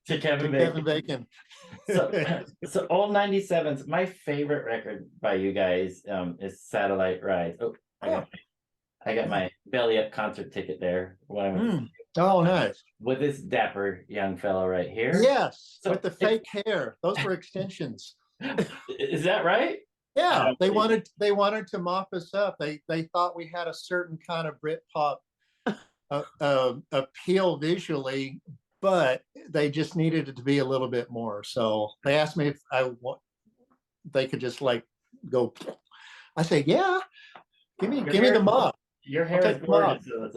Kevin Bacon. So old 97's. My favorite record by you guys is Satellite Rise. I got my belly up concert ticket there when I went. Oh, nice. With this dapper young fellow right here. Yes, with the fake hair. Those were extensions. Is that right? Yeah, they wanted to mop us up. They thought we had a certain kind of Britpop appeal visually, but they just needed it to be a little bit more. So they asked me if they could just like go. I say, yeah, give me the mop. Your hair is gorgeous.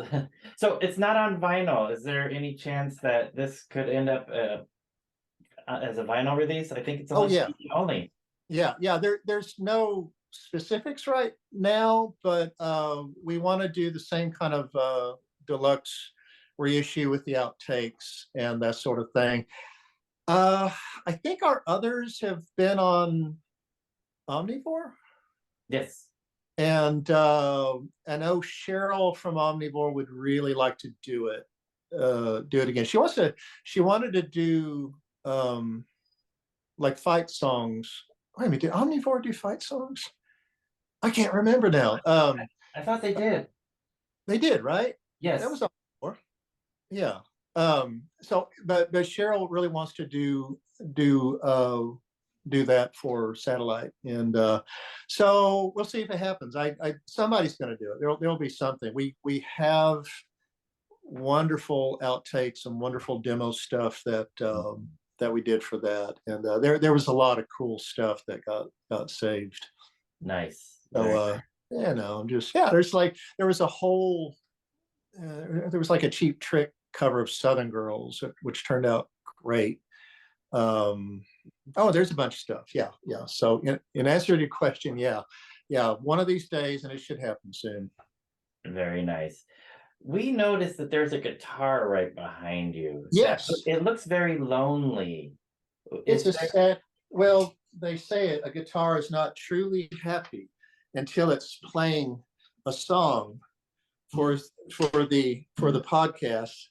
So it's not on vinyl. Is there any chance that this could end up as a vinyl release? I think it's only. Yeah. There's no specifics right now, but we want to do the same kind of deluxe reissue with the outtakes and that sort of thing. I think our others have been on Omnivore. Yes. And I know Cheryl from Omnivore would really like to do it again. She wanted to do like fight songs. Wait a minute, did Omnivore do fight songs? I can't remember now. I thought they did. They did, right? Yes. That was Omnivore. Yeah. So but Cheryl really wants to do that for Satellite, and so we'll see if it happens. Somebody's going to do it. There'll be something. We have wonderful outtakes and wonderful demo stuff that we did for that, and there was a lot of cool stuff that got saved. Nice. So there was a whole there was like a Cheap Trick cover of Southern Girls, which turned out great. There's a bunch of stuff. Yeah. So in answer to your question, yeah, one of these days, and it should happen soon. Very nice. We noticed that there's a guitar right behind you. Yes. It looks very lonely. Well, they say a guitar is not truly happy until it's playing a song for the podcast.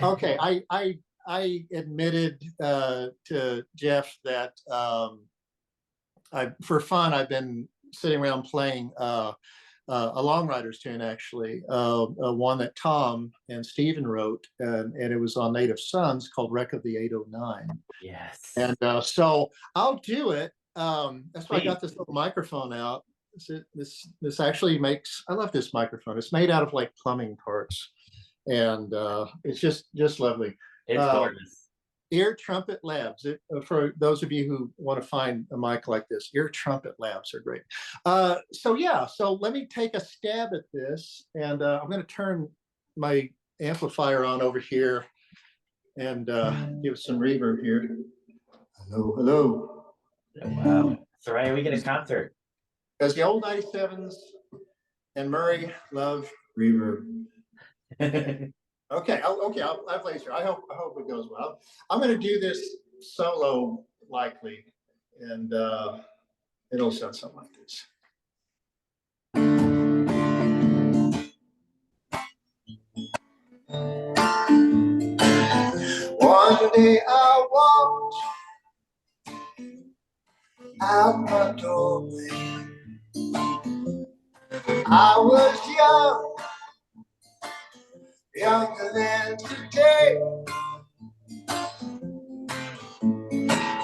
Okay, I admitted to Jeff that for fun I've been sitting around playing a Long Ryders tune, actually, one that Tom and Stephen wrote, and it was on Native Sons, called Wreck of the 809. Yes. And so I'll do it. That's why I got this little microphone out. This actually makes, I love this microphone. It's made out of like plumbing parts, and it's just lovely. It's gorgeous. Ear Trumpet Labs. For those of you who want to find a mic like this, Ear Trumpet Labs are great. So let me take a stab at this, and I'm going to turn my amplifier on over here and give some reverb here. Hello. Wow. Soraya, we get a concert. Because the old 97s and Murray love reverb. Okay, I'll play through. I hope it goes well. I'm going to do this solo likely, and it'll sound something like this. One day I walked out my doorway. I was younger than today.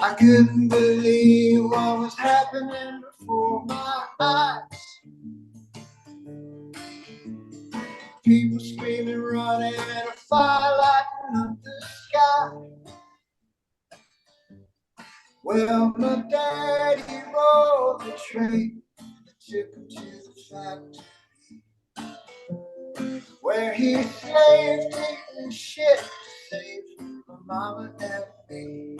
I couldn't believe what was happening before my eyes. People screaming, running, and a fire lighting up the sky. Well, my daddy rode the train that took him to the factory, where he slaved, eating shit to save my mama and me.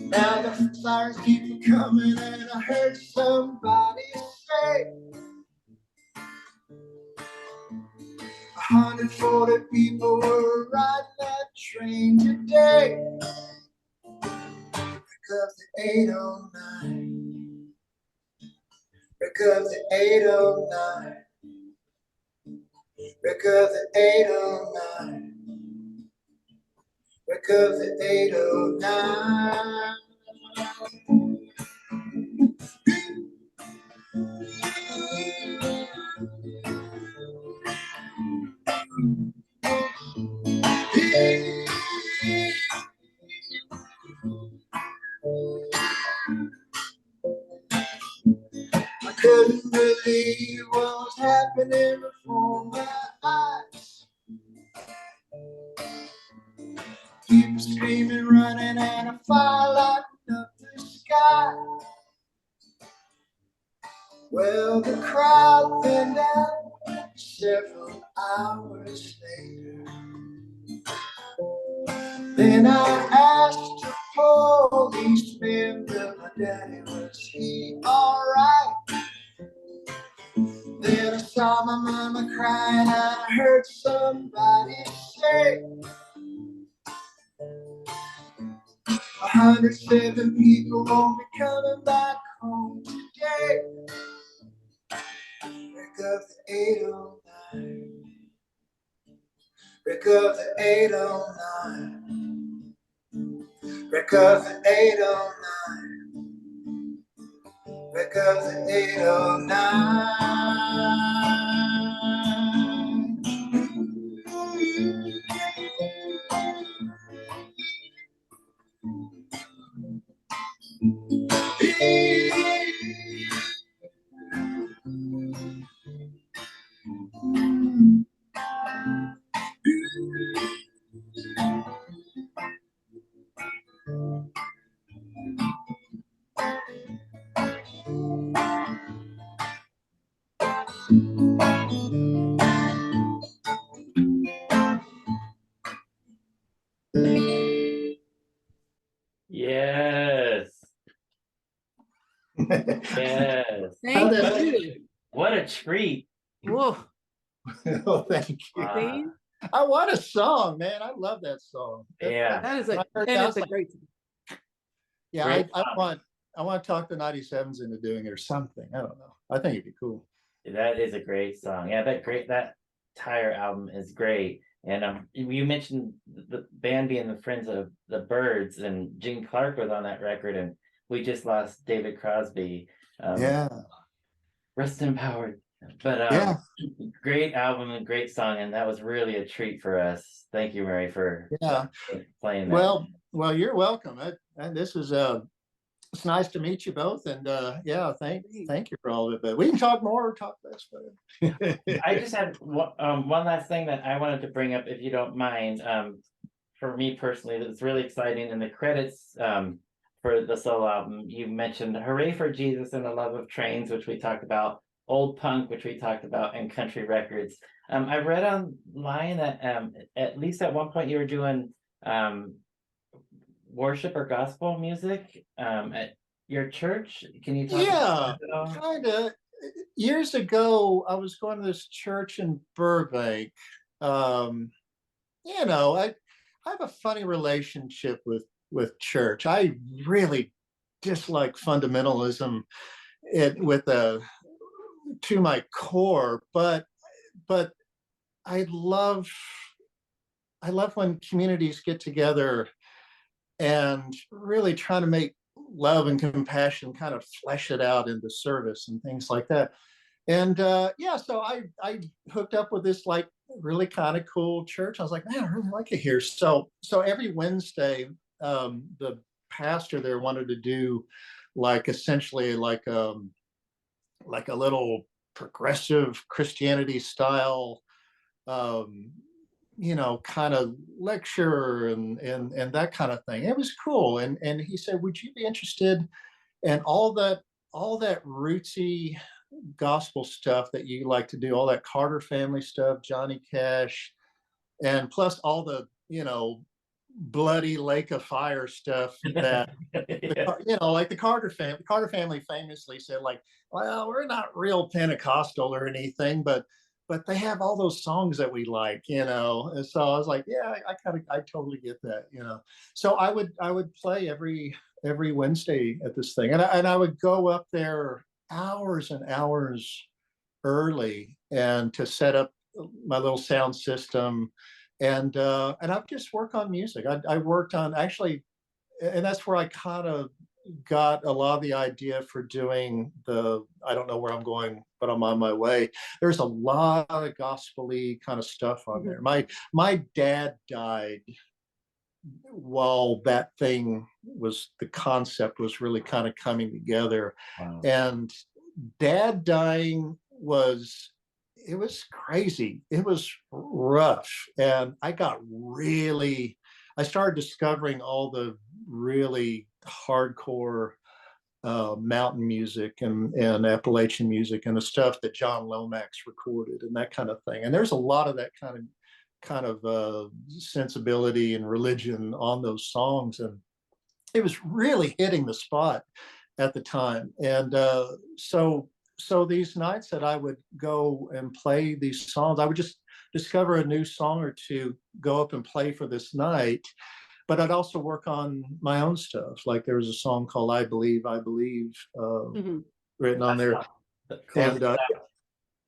Now the sirens keep coming, and I heard somebody say 140 people were riding that train today. Because the 809, because the 809, because the 809, because the 809. I couldn't believe what was happening before my eyes. People screaming, running, and a fire lighting up the sky. Well, the crowd thinned out several hours later. Then I asked a policeman, but my daddy, was he alright? Then I saw my mama crying, and I heard somebody say 107 people won't be coming back home today. Break up the 809. Break up the 809. Break up the 809. Break up the 809. Yes. Yes. Thank that- you. What a treat. Whoa. Oh, thank you. Wow. I want a song, man. I love that song. Yeah. That is I heard and that, it's a like, great yeah, Great I song. want to talk the 97s into doing it or something. I don't know. I think it'd be cool. That is a great song. Yeah, that entire album is great. And you mentioned the band being the Friends of the Birds, and Gene Clark was on that record, and we just lost David Crosby. Yeah. Rest empowered. But Yeah. great album and great song, and that was really a treat for us. Thank you, Murray, for Yeah. playing that. Well, you're welcome. And this is it's nice to meet you both, and yeah, thank you for all of it. But we can talk more or talk less. But I just had one last thing that I wanted to bring up, if you don't mind. For me personally, it's really exciting. In the credits for the solo album, you mentioned "Hooray for Jesus" and "The Love of Trains," which we talked about, "Old Punk," which we talked about, and "Country Records." I read online that at least at one point you were doing worship or gospel music at your church? Can you talk about Yeah, that at all? kind of. Years ago, I was going to this church in Burbank. Um, you know, I have a funny relationship with church. I really dislike fundamentalism with a to my core, but I love I love when communities get together and really try to make love and compassion kind of flesh it out into service and things like that. And yeah, so I hooked up with this like really kind of cool church. I was like, man, I really like it here. So every Wednesday, the pastor there wanted to do like essentially like a little progressive Christianity style um, kind of lecture and that kind of thing. It was cool. And he said, would you be interested in all that rootsy gospel stuff that you like to do, all that Carter family stuff, Johnny Cash, and plus all the, bloody lake of fire stuff that Yeah. like the Carter family famously said, like, well, we're not real Pentecostal or anything, but they have all those songs that we like. And so I was like, yeah, I totally get that. So I would play every Wednesday at this thing, and I would go up there hours and hours early and to set up my little sound system, and I would just work on music. I worked on actually, and that's where I kind of got a lot of the idea for doing the I don't know where I'm going, but I'm on my way. There's a lot of gospel-y kind of stuff on there. My dad died while that thing was the concept was really kind of coming together. Wow. And dad dying was it was crazy. It was rough. And I started discovering all the really hardcore mountain music and Appalachian music and the stuff that John Lomax recorded and that kind of thing. And there's a lot of that kind of sensibility and religion on those songs. And it was really hitting the spot at the time. And so these nights that I would go and play these songs, I would just discover a new song or two, go up and play for this night. But I'd also work on my own stuff. Like there was a song called I Believe, written on there. And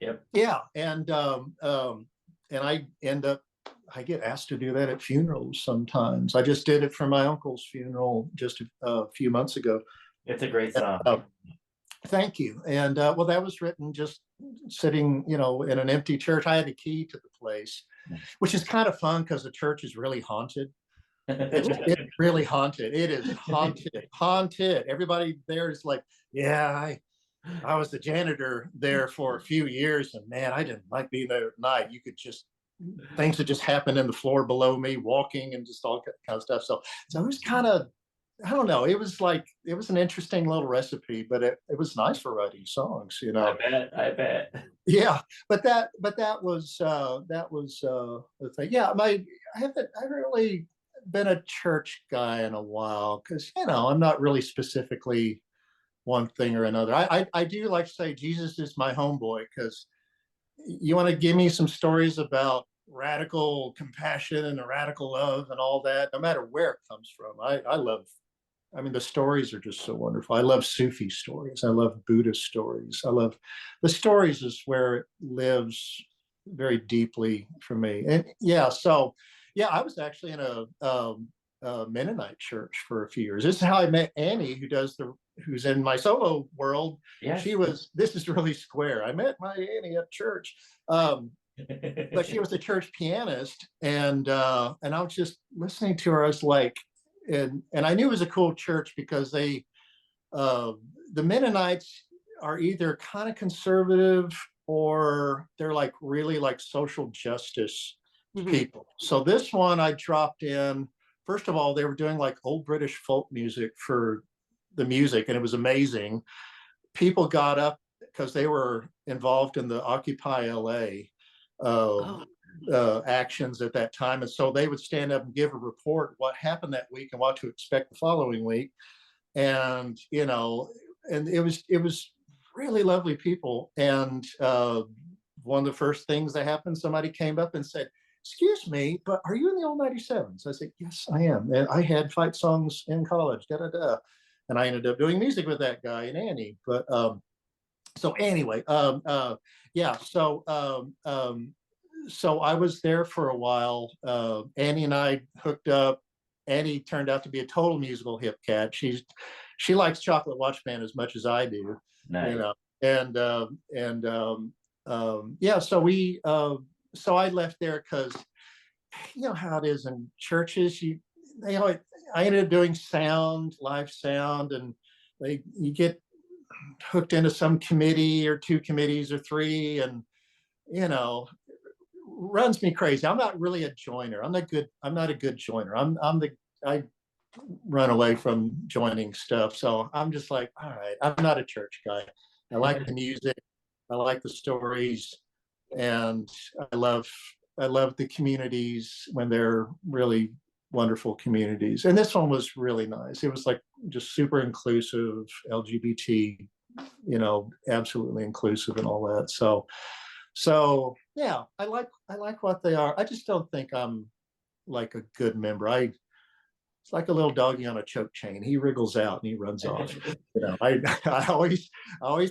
Yep. yeah, and I get asked to do that at funerals sometimes. I just did it for my uncle's funeral just a few months ago. It's a great song. Thank you. And well, that was written just sitting, in an empty church. I had a key to the place, which is kind of fun because the church is really haunted. It's really haunted. It is haunted. Everybody there is like, yeah, I was the janitor there for a few years, and man, I didn't like being there at night. You could just things that just happened in the floor below me, walking and just all kind of stuff. So it was kind of, I don't know. It was an interesting little recipe, but it was nice for writing songs. I bet. Yeah, but that was the thing. Yeah, I haven't really been a church guy in a while because I'm not really specifically one thing or another. I do like to say Jesus is my homeboy because you want to give me some stories about radical compassion and a radical love and all that, no matter where it comes from. I mean, the stories are just so wonderful. I love Sufi stories. I love Buddhist stories. I love the stories is where it lives very deeply for me. And yeah, so yeah, I was actually in a Mennonite church for a few years. This is how I met Annie, who's in my solo world. Yes. This is really square. I met my Annie at church. But she was a church pianist, and I was just listening to her. I was like, and I knew it was a cool church because the Mennonites are either kind of conservative or they're like really like social justice people. So this one I dropped in. First of all, they were doing like old British folk music for the music, and it was amazing. People got up because they were involved in the Occupy LA actions at that time, and so they would stand up and give a report what happened that week and what to expect the following week. And and it was really lovely people. And one of the first things that happened, somebody came up and said, "Excuse me, but are you in the old 97's?" I said, "Yes, I am. And I had fight songs in college, da da da." And I ended up doing music with that guy and Annie. But so anyway, yeah. So I was there for a while. Annie and I hooked up. Annie turned out to be a total musical hip cat. She likes Chocolate Watch Band as much as I do. Nice. Yeah. So I left there because you know how it is in churches. I ended up doing live sound, and you get hooked into some committee or two committees or three, and runs me crazy. I'm not really a joiner. I'm not a good joiner. I run away from joining stuff. So I'm just like, all right, I'm not a church guy. I like the music. I like the stories, and I love the communities when they're really wonderful communities. And this one was really nice. It was like just super inclusive, LGBT, absolutely inclusive and all that. So yeah, I like what they are. I just don't think I'm like a good member. It's like a little doggy on a choke chain. He wriggles out and he runs off. I always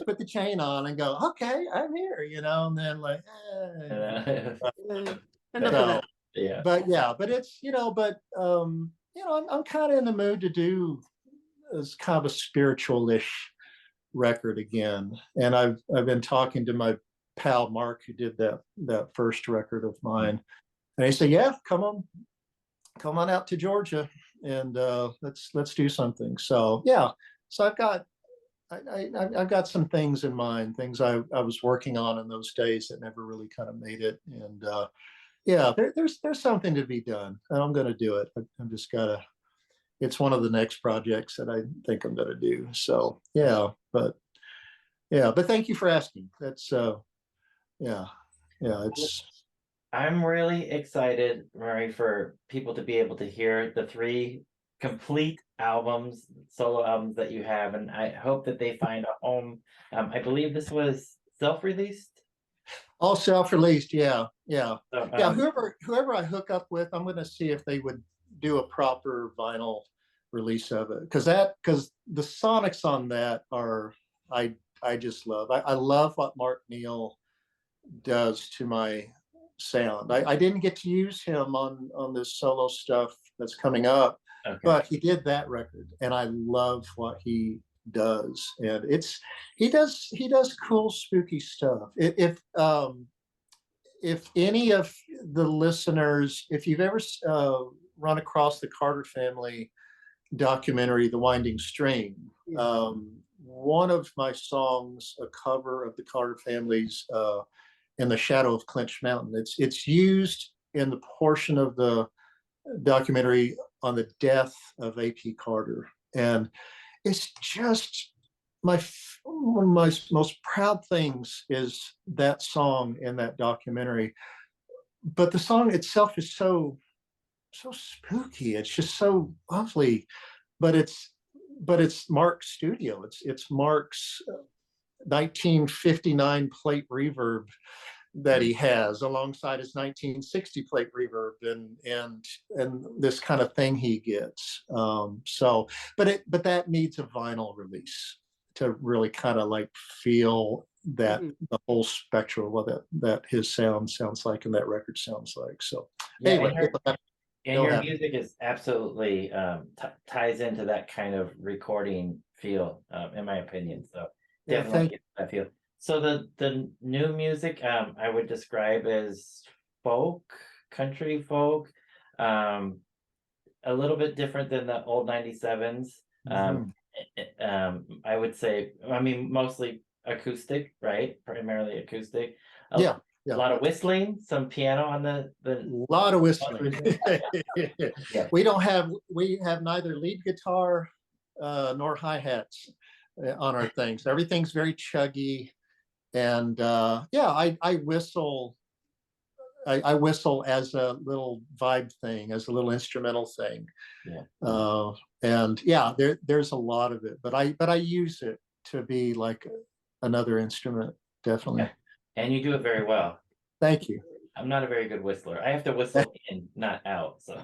put the chain on and go, okay, I'm here, and then like, Enough of that. Yeah. But it's, I'm kind of in the mood to do this kind of a spiritual-ish record again. And I've been talking to my pal Mark, who did that first record of mine, and he said, "Yeah, come on out to Georgia, and let's do something." So yeah, so I've got some things in mind, things I was working on in those days that never really kind of made it, and yeah, there's something to be done, and I'm going to do it. I'm just gotta. It's one of the next projects that I think I'm going to do. So yeah, but thank you for asking. That's yeah, it's. I'm really excited, Murry, for people to be able to hear the 3 complete solo albums that you have, and I hope that they find a home. I believe this was self-released. All self-released, yeah. So, Yeah, whoever I hook up with, I'm going to see if they would do a proper vinyl release of it, because the sonics on that are I just love. I love what Mark Neal does to my sound. I didn't get to use him on this solo stuff that's coming up, okay. But he did that record, and I love what he does. And he does cool, spooky stuff. If any of the listeners, if you've ever run across the Carter family documentary, The Winding Stream, one of my songs, a cover of the Carter family's In the Shadow of Clinch Mountain. It's used in the portion of the documentary on the death of A.P. Carter, and it's just one of my most proud things is that song in that documentary. But the song itself is so spooky. It's just so lovely. But it's Mark's studio. It's Mark's 1959 plate reverb that he has alongside his 1960 plate reverb and this kind of thing he gets. But that needs a vinyl release to really kind of like feel that the whole spectrum of what that his sound sounds like and that record sounds like. So yeah, anyway, and your music is absolutely ties into that kind of recording feel, in my opinion. So definitely get that feel. So the new music, I would describe as folk, country folk, a little bit different than the old 97's. I would say, mostly acoustic, right? Primarily acoustic. Yeah. A lot of whistling, some piano on the lot of whistling. Yeah. We have neither lead guitar nor hi-hats on our things. Everything's very chuggy. And I whistle I whistle as a little vibe thing, as a little instrumental thing. Yeah. And yeah, there's a lot of it, but I use it to be like another instrument, definitely. Yeah. And you do it very well. Thank you. I'm not a very good whistler. I have to whistle in, not out. So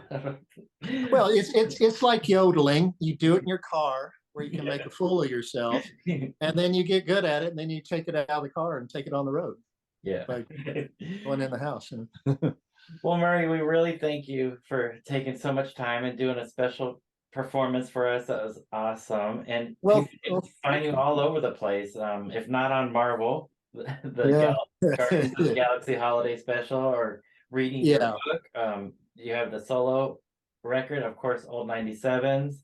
Well, it's like yodeling. You do it in your car where you can make a fool of yourself, and then you get good at it, and then you take it out of the car and take it on the road, yeah. like going in the house. Well, Murray, we really thank you for taking so much time and doing a special performance for us. That was awesome. And Well, people can find you all over the place. If not on Marvel, yeah. Guardians of the Galaxy Holiday Special, or reading your Yeah. book. You have the solo record, of course, old 97's.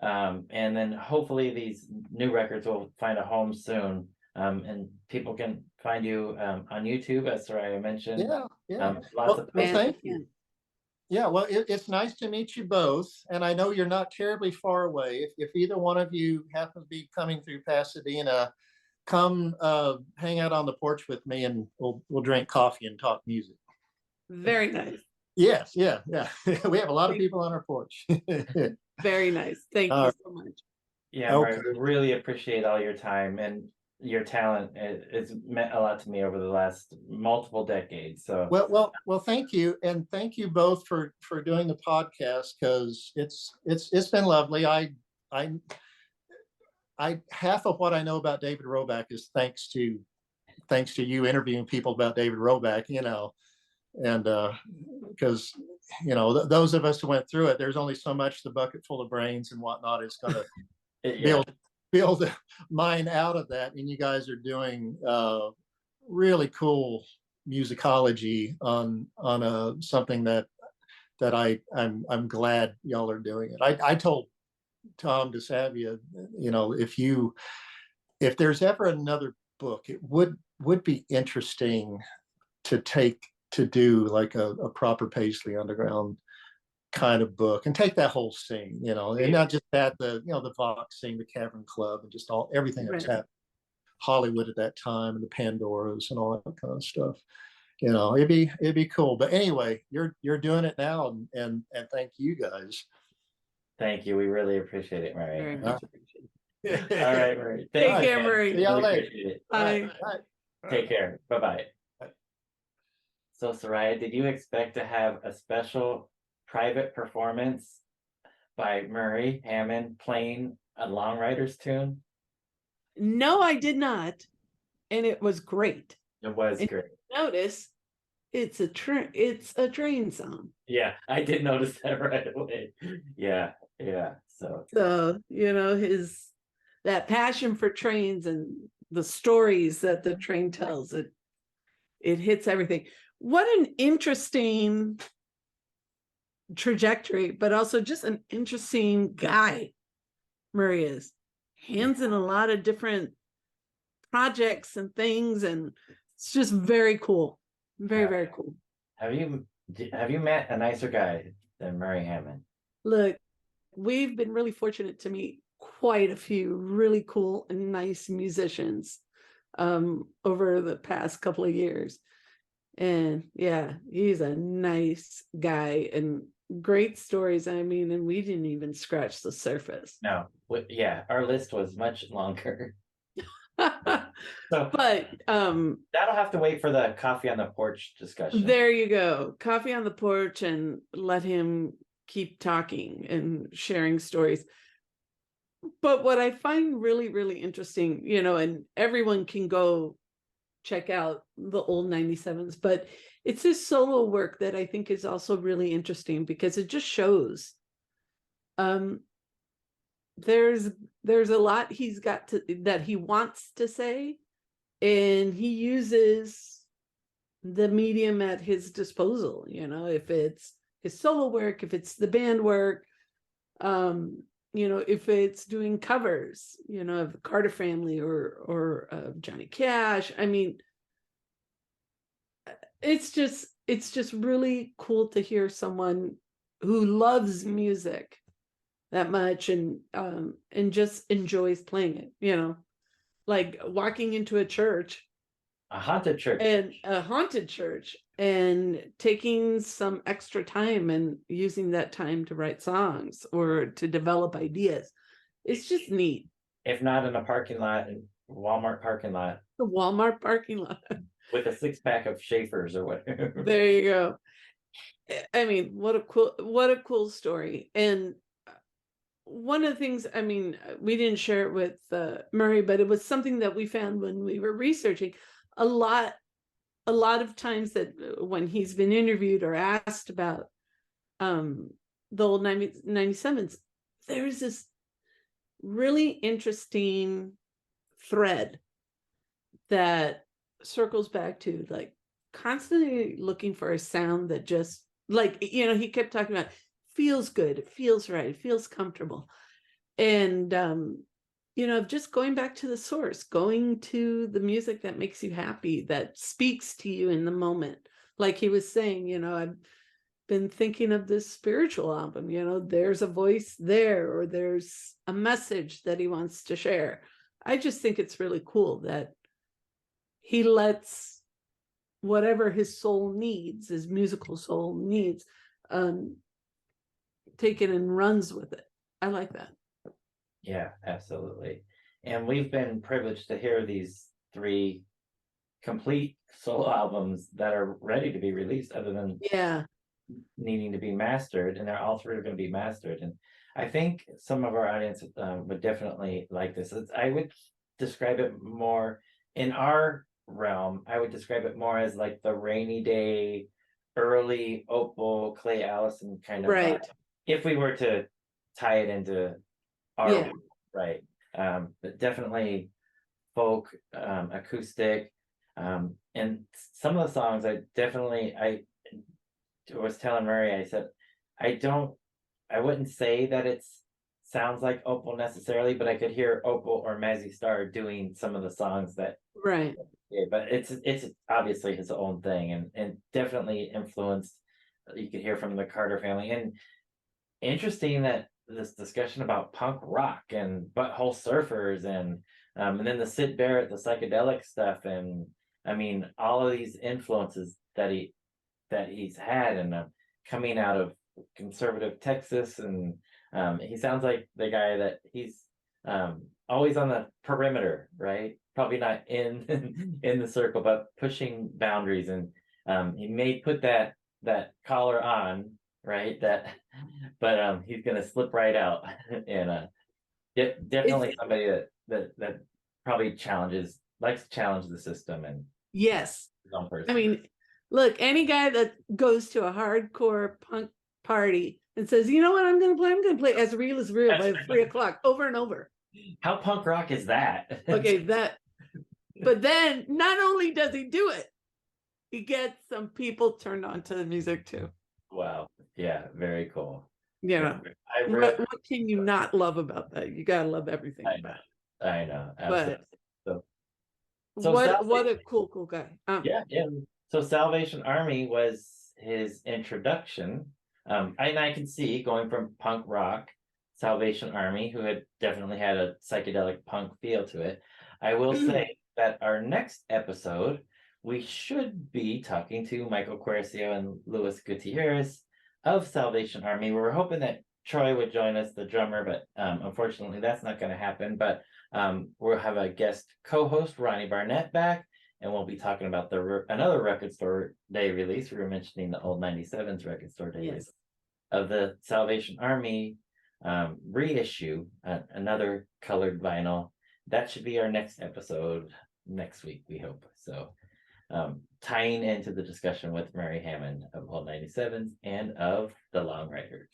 And then hopefully these new records will find a home soon. And people can find you on YouTube, as Soraya mentioned. Yeah. Lots of Well, places. thank you. Yeah, well, it's nice to meet you both, and I know you're not terribly far away. If either one of you happen to be coming through Pasadena, come hang out on the porch with me, and we'll drink coffee and talk music. Very nice. Yes, yeah. We have a lot of people on our porch. Very nice. Thank you so much. Yeah, Okay. Murray, we really appreciate all your time and your talent. It's meant a lot to me over the last multiple decades. So Well, thank you, and thank you both for doing the podcast, because it's been lovely. I half of what I know about David Roback is thanks to you interviewing people about David Roback, and because those of us who went through it, there's only so much the bucket full of brains and whatnot is going to be able to mine out of that, and you guys are doing really cool musicology on something that I'm glad y'all are doing it. I told Tom DeSavia, if there's ever another book, it would be interesting to do like a proper Paisley Underground kind of book, and take that whole scene, and not just that, the Vox scene, the Cavern Club, and just everything that was happening Hollywood at that time, and the Pandoras and all that kind of stuff. It'd be cool. But anyway, you're doing it now, and thank you guys. Thank you. We really appreciate it, Murray. Very much appreciated. All right, Murray. Take care, Murray. See y'all Really later. appreciate it. Bye. Take care. Bye-bye. So, Soraya, did you expect to have a special private performance by Murry Hammond playing a Long Ryders tune? No, I did not. And it was great. It was great. Notice it's a train song. Yeah, I did notice that right away. Yeah. So that passion for trains and the stories that the train tells, it hits everything. What an interesting trajectory, but also just an interesting guy Murry is. Hands in a lot of different projects and things, and it's just very cool. Very cool. Have you met a nicer guy than Murry Hammond? Look, we've been really fortunate to meet quite a few really cool and nice musicians over the past couple of years. And yeah, he's a nice guy and great stories. I mean, and we didn't even scratch the surface. No, our list was much longer. So, but that'll have to wait for the coffee on the porch discussion. There you go. Coffee on the porch, and let him keep talking and sharing stories. But what I find really, really interesting, and everyone can go check out the old 97's, but it's his solo work that I think is also really interesting, because it just shows there's a lot he's got that he wants to say, and he uses the medium at his disposal, if it's his solo work, if it's the band work, if it's doing covers, of the Carter Family or Johnny Cash. I mean, it's just really cool to hear someone who loves music that much and just enjoys playing it, like walking into a church A haunted church. and a haunted church, and taking some extra time and using that time to write songs or to develop ideas. It's just neat. If not in a parking lot, in Walmart parking lot, The Walmart parking lot. with a 6-pack of Schaefer's or whatever. There you go. I mean, what a cool story. And one of the things, I mean, we didn't share it with Murray, but it was something that we found when we were researching. A lot of times that when he's been interviewed or asked about the old 97's, there's this really interesting thread that circles back to like constantly looking for a sound that just like, you know, he kept talking about feels good, it feels right, it feels comfortable. And you know, just going back to the source, going to the music that makes you happy, that speaks to you in the moment. Like he was saying, you know, I've been thinking of this spiritual album, you know, there's a voice there, or there's a message that he wants to share. I just think it's really cool that he lets whatever his soul needs, his musical soul needs, take it and runs with it. I like that. Yeah, absolutely. And we've been privileged to hear these 3 complete solo albums that are ready to be released, other than needing to be mastered, and they're all 3 are going to be mastered. And I think some of our audience would definitely like this. I would describe it more in our realm. I would describe it more as like the rainy day, early Opal, Clay Allison kind of Right. vibe, if we were to tie it into our world, right. But definitely folk, acoustic, and some of the songs I was telling Murray, I said I wouldn't say that it's sounds like Opal necessarily, but I could hear Opal or Mazzy Star doing some of the songs that Right. yeah, but it's obviously his own thing, and definitely influenced. You could hear from the Carter family. And interesting that this discussion about punk rock and Butthole Surfers, and then the Sid Barrett, the psychedelic stuff, and I mean all of these influences that he's had, and coming out of conservative Texas, and he sounds like the guy that he's always on the perimeter, right? Probably not in in the circle, but pushing boundaries, and he may put that collar on, right? But he's gonna slip right out, and definitely somebody that probably likes to challenge the system and Yes. his own person. I mean, look, any guy that goes to a hardcore punk party and says, you know what, I'm gonna play As Real as Real by 3:00 over and over. How punk rock is that? Okay, but then not only does he do it, he gets some people turned on to the music too. Wow. Yeah, very cool. You know, what can you not love about that? You gotta love everything about it. I know. Absolutely. But So what a cool guy. Yeah. So Salvation Army was his introduction. And I can see going from punk rock, Salvation Army, who had definitely had a psychedelic punk feel to it. I will say that our next episode, we should be talking to Michael Quercio and Luis Gutierrez of Salvation Army. We were hoping that Troy would join us, the drummer, but unfortunately that's not going to happen. But we'll have a guest co-host, Ronnie Barnett, back, and we'll be talking about another Record Store Day release. We were mentioning the old 97's Record Store Day release of the Salvation Army reissue, another colored vinyl. That should be our next episode next week, we hope. So tying into the discussion with Murry Hammond of old 97's and of the Long Ryders.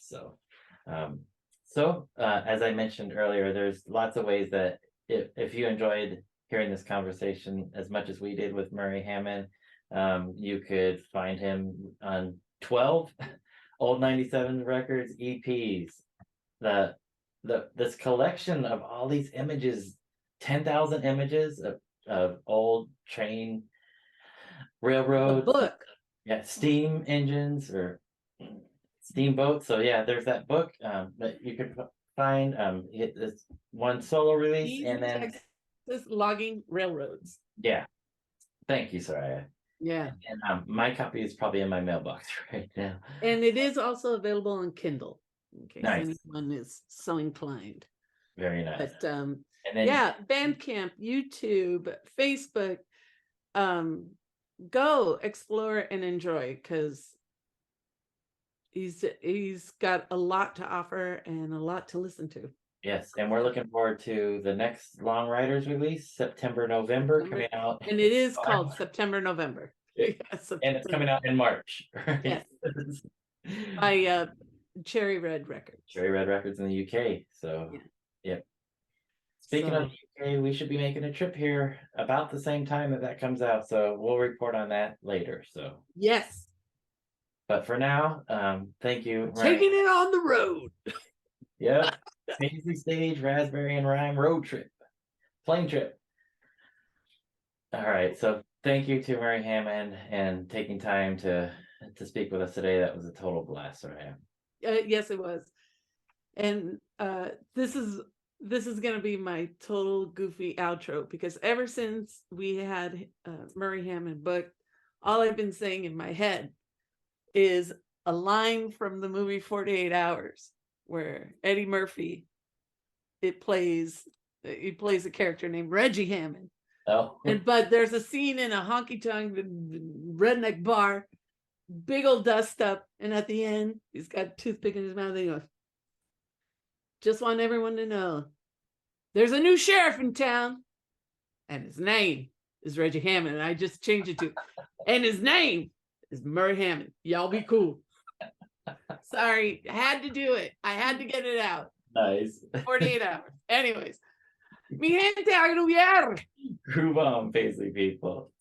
So as I mentioned earlier, there's lots of ways that if you enjoyed hearing this conversation as much as we did with Murry Hammond, you could find him on 12 old 97 records, EPs, this collection of all these images, 10,000 images of old train, railroad, book. Yeah, steam engines or steamboats. So yeah, there's that book that you could find. It's one solo release, and then Texas logging railroads. Yeah, Thank you, Soraya. Yeah. And my copy is probably in my mailbox right now. And it is also available on Kindle in case Nice. anyone is so inclined. Very nice. But And then yeah, Bandcamp, YouTube, Facebook, go explore and enjoy, because he's got a lot to offer and a lot to listen to. yes, and we're looking forward to the next Long Ryders release, September, November, coming out. And it is called September, November. Yeah, Yes, and it's coming out in March. Right? Yes. By Cherry Red Records. Cherry Red Records in the UK. So, Yeah. yep. Speaking of UK, we should be making a trip here about the same time that comes out. So we'll report on that later. So, Yes. but for now, thank you. Taking it on the road. Yep. Paisley Stage, Raspberry and Rhyme road trip, plane trip. All right. So thank you to Murry Hammond and taking time to speak with us today. That was a total blast, Soraya. Yes, it was. And this is going to be my total goofy outro, because ever since we had Murry Hammond booked, all I've been saying in my head is a line from the movie 48 Hours, where Eddie Murphy, he plays a character named Reggie Hammond. Oh, But there's a scene in a honky-tonk redneck bar, big old dust up, and at the end, he's got a toothpick in his mouth, and he goes, "Just want everyone to know, there's a new sheriff in town, and his name is Reggie Hammond." And I just changed it to, "And his name is Murry Hammond. Y'all be cool." Sorry, I had to do it. I had to get it out. nice. 48 hours. Anyways, mi gente, a gruviar. Groove on, Paisley people.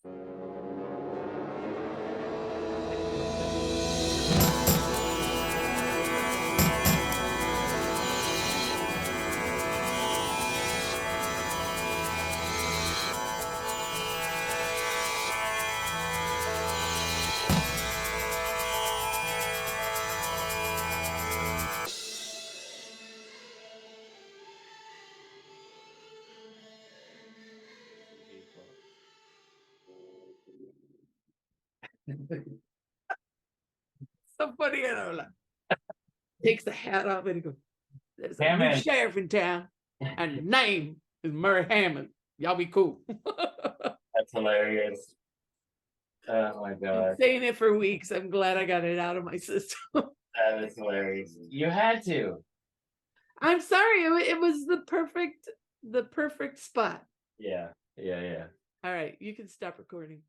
So funny, you know, like, takes the hat off and he goes, "There's a new Hammond. sheriff in town, and his name is Murry Hammond. Y'all be cool." That's hilarious. Oh my Been god, saying it for weeks. I'm glad I got it out of my system. that is hilarious. You had to. I'm sorry. It was the perfect spot. Yeah. All right, you can stop recording.